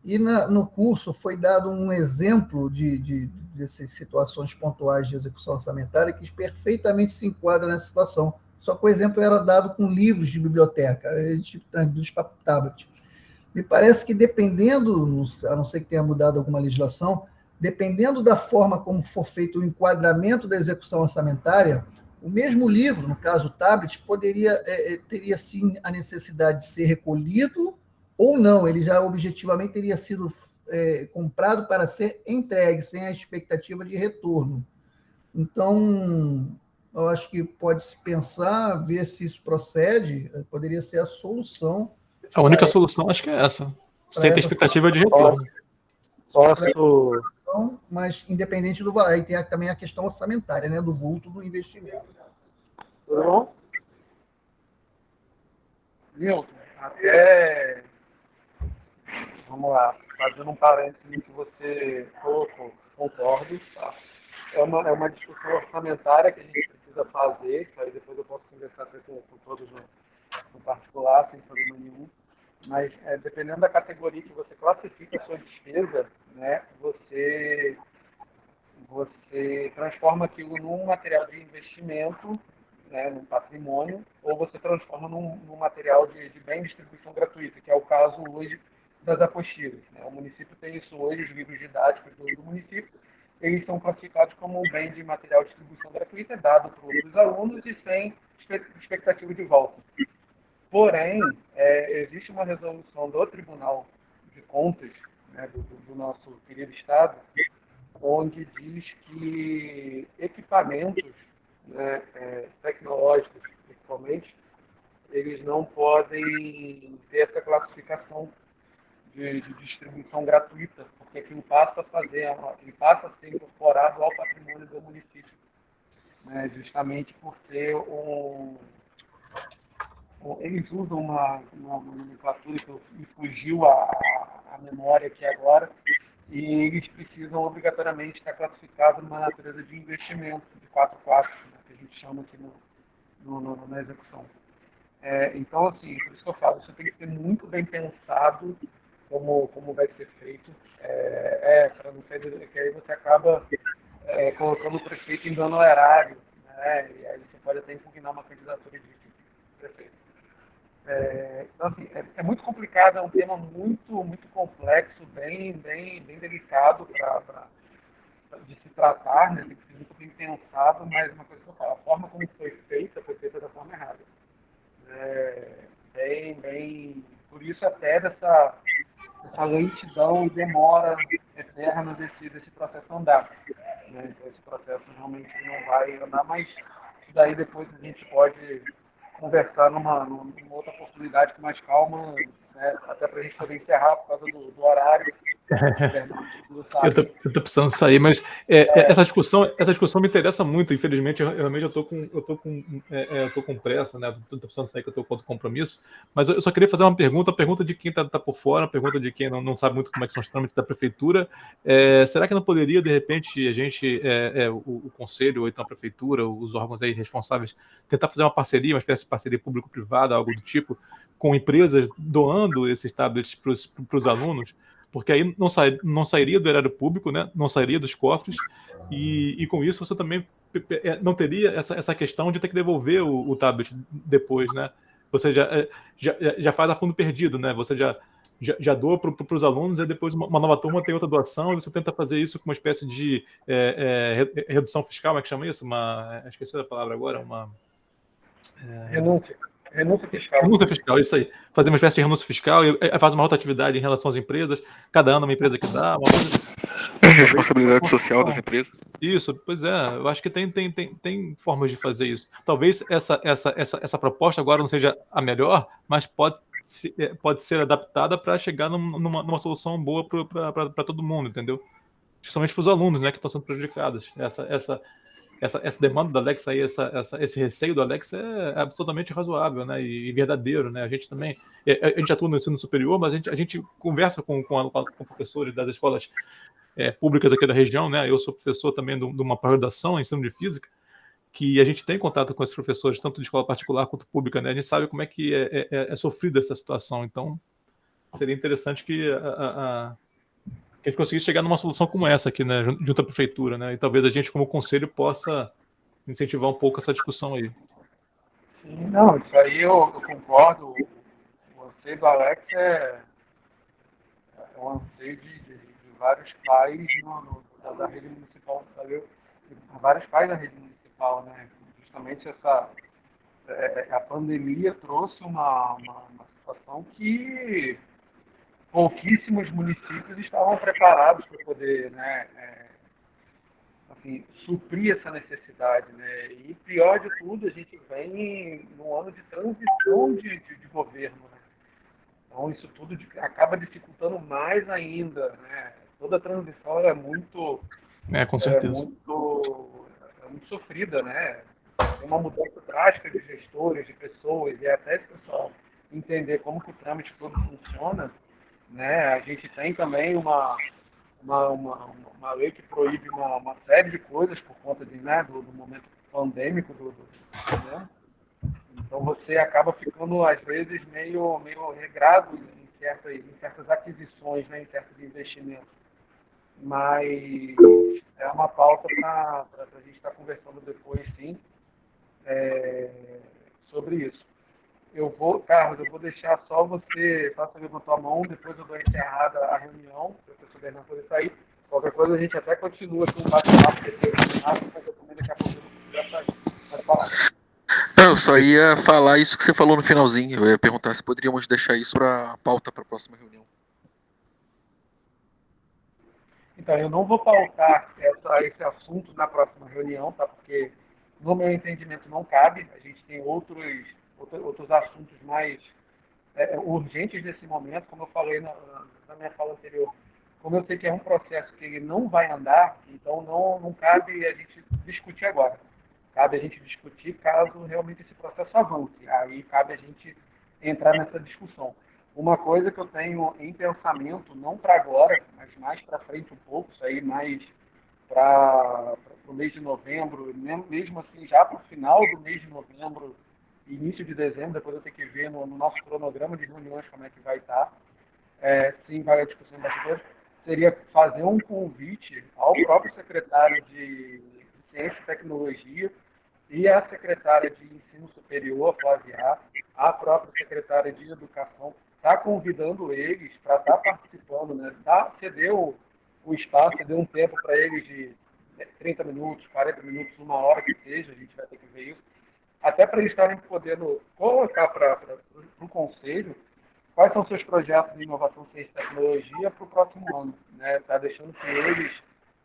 E no curso foi dado um exemplo dessas situações pontuais de execução orçamentária que perfeitamente se enquadra nessa situação. Só que o exemplo era dado com livros de biblioteca, a gente traduz para tablet. Me parece que dependendo, a não ser que tenha mudado alguma legislação, dependendo da forma como for feito o enquadramento da execução orçamentária, o mesmo livro, no caso o tablet, teria sim a necessidade de ser recolhido ou não, ele já objetivamente teria sido comprado para ser entregue, sem a expectativa de retorno. Então, eu acho que pode-se pensar, ver se isso procede, poderia ser a solução. A única solução acho que é essa, sem ter expectativa de retorno. Mas independente do valor, aí tem também a questão orçamentária, né, do vulto do investimento. Tudo bom? Milton, até... Vamos lá, fazendo um parênteses que você colocou, concordo, tá? É uma discussão orçamentária que a gente precisa fazer, que aí depois eu posso conversar até com todos no particular, sem problema nenhum, mas dependendo da categoria que você classifica a sua despesa, né, você transforma aquilo num material de investimento, né, num patrimônio, ou você transforma num material de bem distribuição gratuita, que é o caso hoje das apostilas. Né? O município tem isso hoje, os livros didáticos do município, eles são classificados como um bem de material de distribuição gratuita, dado para os alunos e sem expectativa de volta. Porém, existe uma resolução do Tribunal de Contas, né, do nosso querido Estado, onde diz que equipamentos, né, tecnológicos, principalmente, eles não podem ter essa classificação de distribuição gratuita, porque aquilo passa a ser incorporado ao patrimônio do município, né, justamente por ter eles usam uma nomenclatura que me fugiu a memória aqui agora, e eles precisam obrigatoriamente estar classificados numa natureza de investimento de 4x4, né, que a gente chama aqui na execução. Então, assim, por isso que eu falo, isso tem que ser muito bem pensado como vai ser feito, para não ser que aí você acaba colocando o prefeito em dano horário, né, e aí você pode até impugnar uma candidatura de prefeito. Então, assim, é muito complicado, é um tema muito, muito complexo, bem delicado de se tratar, né? Tem que ser muito bem pensado, mas uma coisa que eu falo, a forma como foi feita da forma errada. Por isso até dessa lentidão e demora eterna desse processo andar. Né? Então esse processo realmente não vai andar, mas daí depois a gente pode conversar numa outra oportunidade com mais calma, né? Até para a gente poder encerrar por causa do horário. Eu tô precisando sair, mas essa discussão me interessa muito. Infelizmente, realmente eu tô com pressa, né? Tô precisando sair, que eu tô com outro compromisso. Mas eu só queria fazer uma pergunta de quem tá por fora, uma pergunta de quem não sabe muito como é que são os trâmites da prefeitura. Será que não poderia, de repente, a gente, o conselho, ou então a prefeitura, os órgãos aí responsáveis, tentar fazer uma parceria, uma espécie de parceria público-privada, algo do tipo, com empresas doando esses tablets para os alunos? Porque aí não sairia do erário público, né? Não sairia dos cofres, e com isso você também não teria essa questão de ter que devolver o tablet depois, né? Você já faz a fundo perdido, né? Você já doa para os alunos, e depois uma nova turma tem outra doação, e você tenta fazer isso com uma espécie de redução fiscal, como é que chama isso? Esqueci a palavra agora, Renúncia fiscal. Renúncia fiscal, isso aí. Fazer uma espécie de renúncia fiscal e faz uma rotatividade em relação às empresas. Cada ano uma empresa que dá. Responsabilidade social das empresas. Isso, pois é. Eu acho que tem formas de fazer isso. Talvez essa proposta agora não seja a melhor, mas pode ser adaptada para chegar numa solução boa para todo mundo, entendeu? Principalmente para os alunos, né, que estão sendo prejudicados. Essa demanda do Alex aí, esse receio do Alex é absolutamente razoável, né, e verdadeiro, né? A gente também, a gente atua no ensino superior, mas a gente conversa com professores das escolas públicas aqui da região, né? Eu sou professor também de uma pós-graduação em ensino de física, que a gente tem contato com esses professores, tanto de escola particular quanto pública, né? A gente sabe como é que é sofrida essa situação. Então, seria interessante que a gente conseguisse chegar numa solução como essa aqui, né, junto à prefeitura, né, e talvez a gente, como conselho, possa incentivar um pouco essa discussão aí. Sim, não, isso aí eu concordo. O anseio do Alex é um anseio de vários pais da rede municipal, sabe? Vários pais da rede municipal, né? Justamente a pandemia trouxe uma situação que pouquíssimos municípios estavam preparados para poder, né, suprir essa necessidade, né? E pior de tudo, a gente vem num ano de transição de governo, né? Então isso tudo acaba dificultando mais ainda, né? Toda a transição é muito, com certeza, muito sofrida, né? Tem uma mudança drástica de gestores, de pessoas, e até esse pessoal entender como que o trâmite todo funciona. Né? A gente tem também uma lei que proíbe uma série de coisas por conta do momento pandêmico né? Então você acaba ficando, às vezes, meio regrado em certas aquisições, né? Em certos investimentos. Mas é uma pauta para a gente estar conversando depois, sim, sobre isso. Carlos, eu vou deixar só você, faça levantar a mão, depois eu dou encerrada a reunião, para o professor Bernardo poder sair. Qualquer coisa a gente até continua aqui um bate-papo depois do Bernardo, mas eu também daqui a pouco eu vou sair. Pode falar. Eu só ia falar isso que você falou no finalzinho. Eu ia perguntar se poderíamos deixar isso para pauta para a próxima reunião. Então, eu não vou pautar esse assunto na próxima reunião, tá? Porque no meu entendimento não cabe. A gente tem outros assuntos mais urgentes nesse momento, como eu falei na minha fala anterior. Como eu sei que é um processo que ele não vai andar, então não cabe a gente discutir agora. Cabe a gente discutir caso realmente esse processo avance. Aí cabe a gente entrar nessa discussão. Uma coisa que eu tenho em pensamento, não para agora, mas mais para frente um pouco, isso aí mais para o mês de novembro, mesmo assim, já para o final do mês de novembro, início de dezembro, depois eu tenho que ver no nosso cronograma de reuniões como é que vai estar. Sim, vai a discussão em bastidores, seria fazer um convite ao próprio secretário de Ciência e Tecnologia e à secretária de Ensino Superior, Flávia, a própria secretária de Educação, está convidando eles para estar participando, né? Ceder o espaço, ceder um tempo para eles de 30 minutos, 40 minutos, 1 hora que seja, a gente vai ter que ver isso, até para eles estarem podendo colocar para o Conselho quais são seus projetos de inovação, ciência e tecnologia para o próximo ano. Né? Tá deixando que eles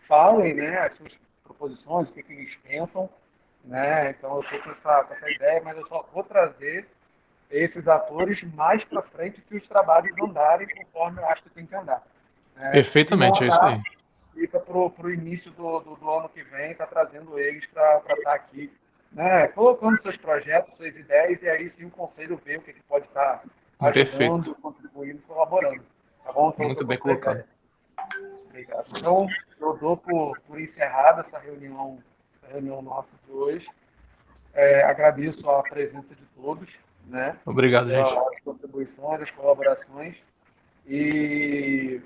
falem, né, as suas proposições, o que eles pensam. Né? Então, eu estou com essa ideia, mas eu só vou trazer esses atores mais para frente que os trabalhos andarem conforme eu acho que tem que andar. Perfeitamente, é isso aí. Fica para o início do ano que vem, está trazendo eles para estar aqui, né? Colocando seus projetos, suas ideias, e aí sim o Conselho vê o que pode estar ajudando, contribuindo, colaborando. Tá bom? Então, muito bem colocado. Obrigado. Então, eu dou por encerrada essa reunião nossa de hoje. Agradeço a presença de todos, né? Obrigado, gente. As contribuições, as colaborações, e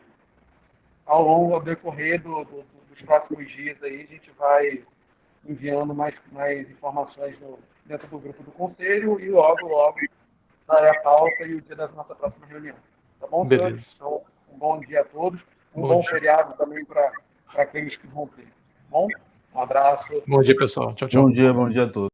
ao decorrer dos próximos dias aí, a gente vai enviando mais informações dentro do grupo do Conselho e logo sai a pauta e o dia da nossa próxima reunião. Tá bom, beleza. Então, um bom dia a todos. Bom feriado também para aqueles que vão ter. Tá bom? Um abraço. Bom dia, pessoal. Tchau, tchau. Bom dia a todos.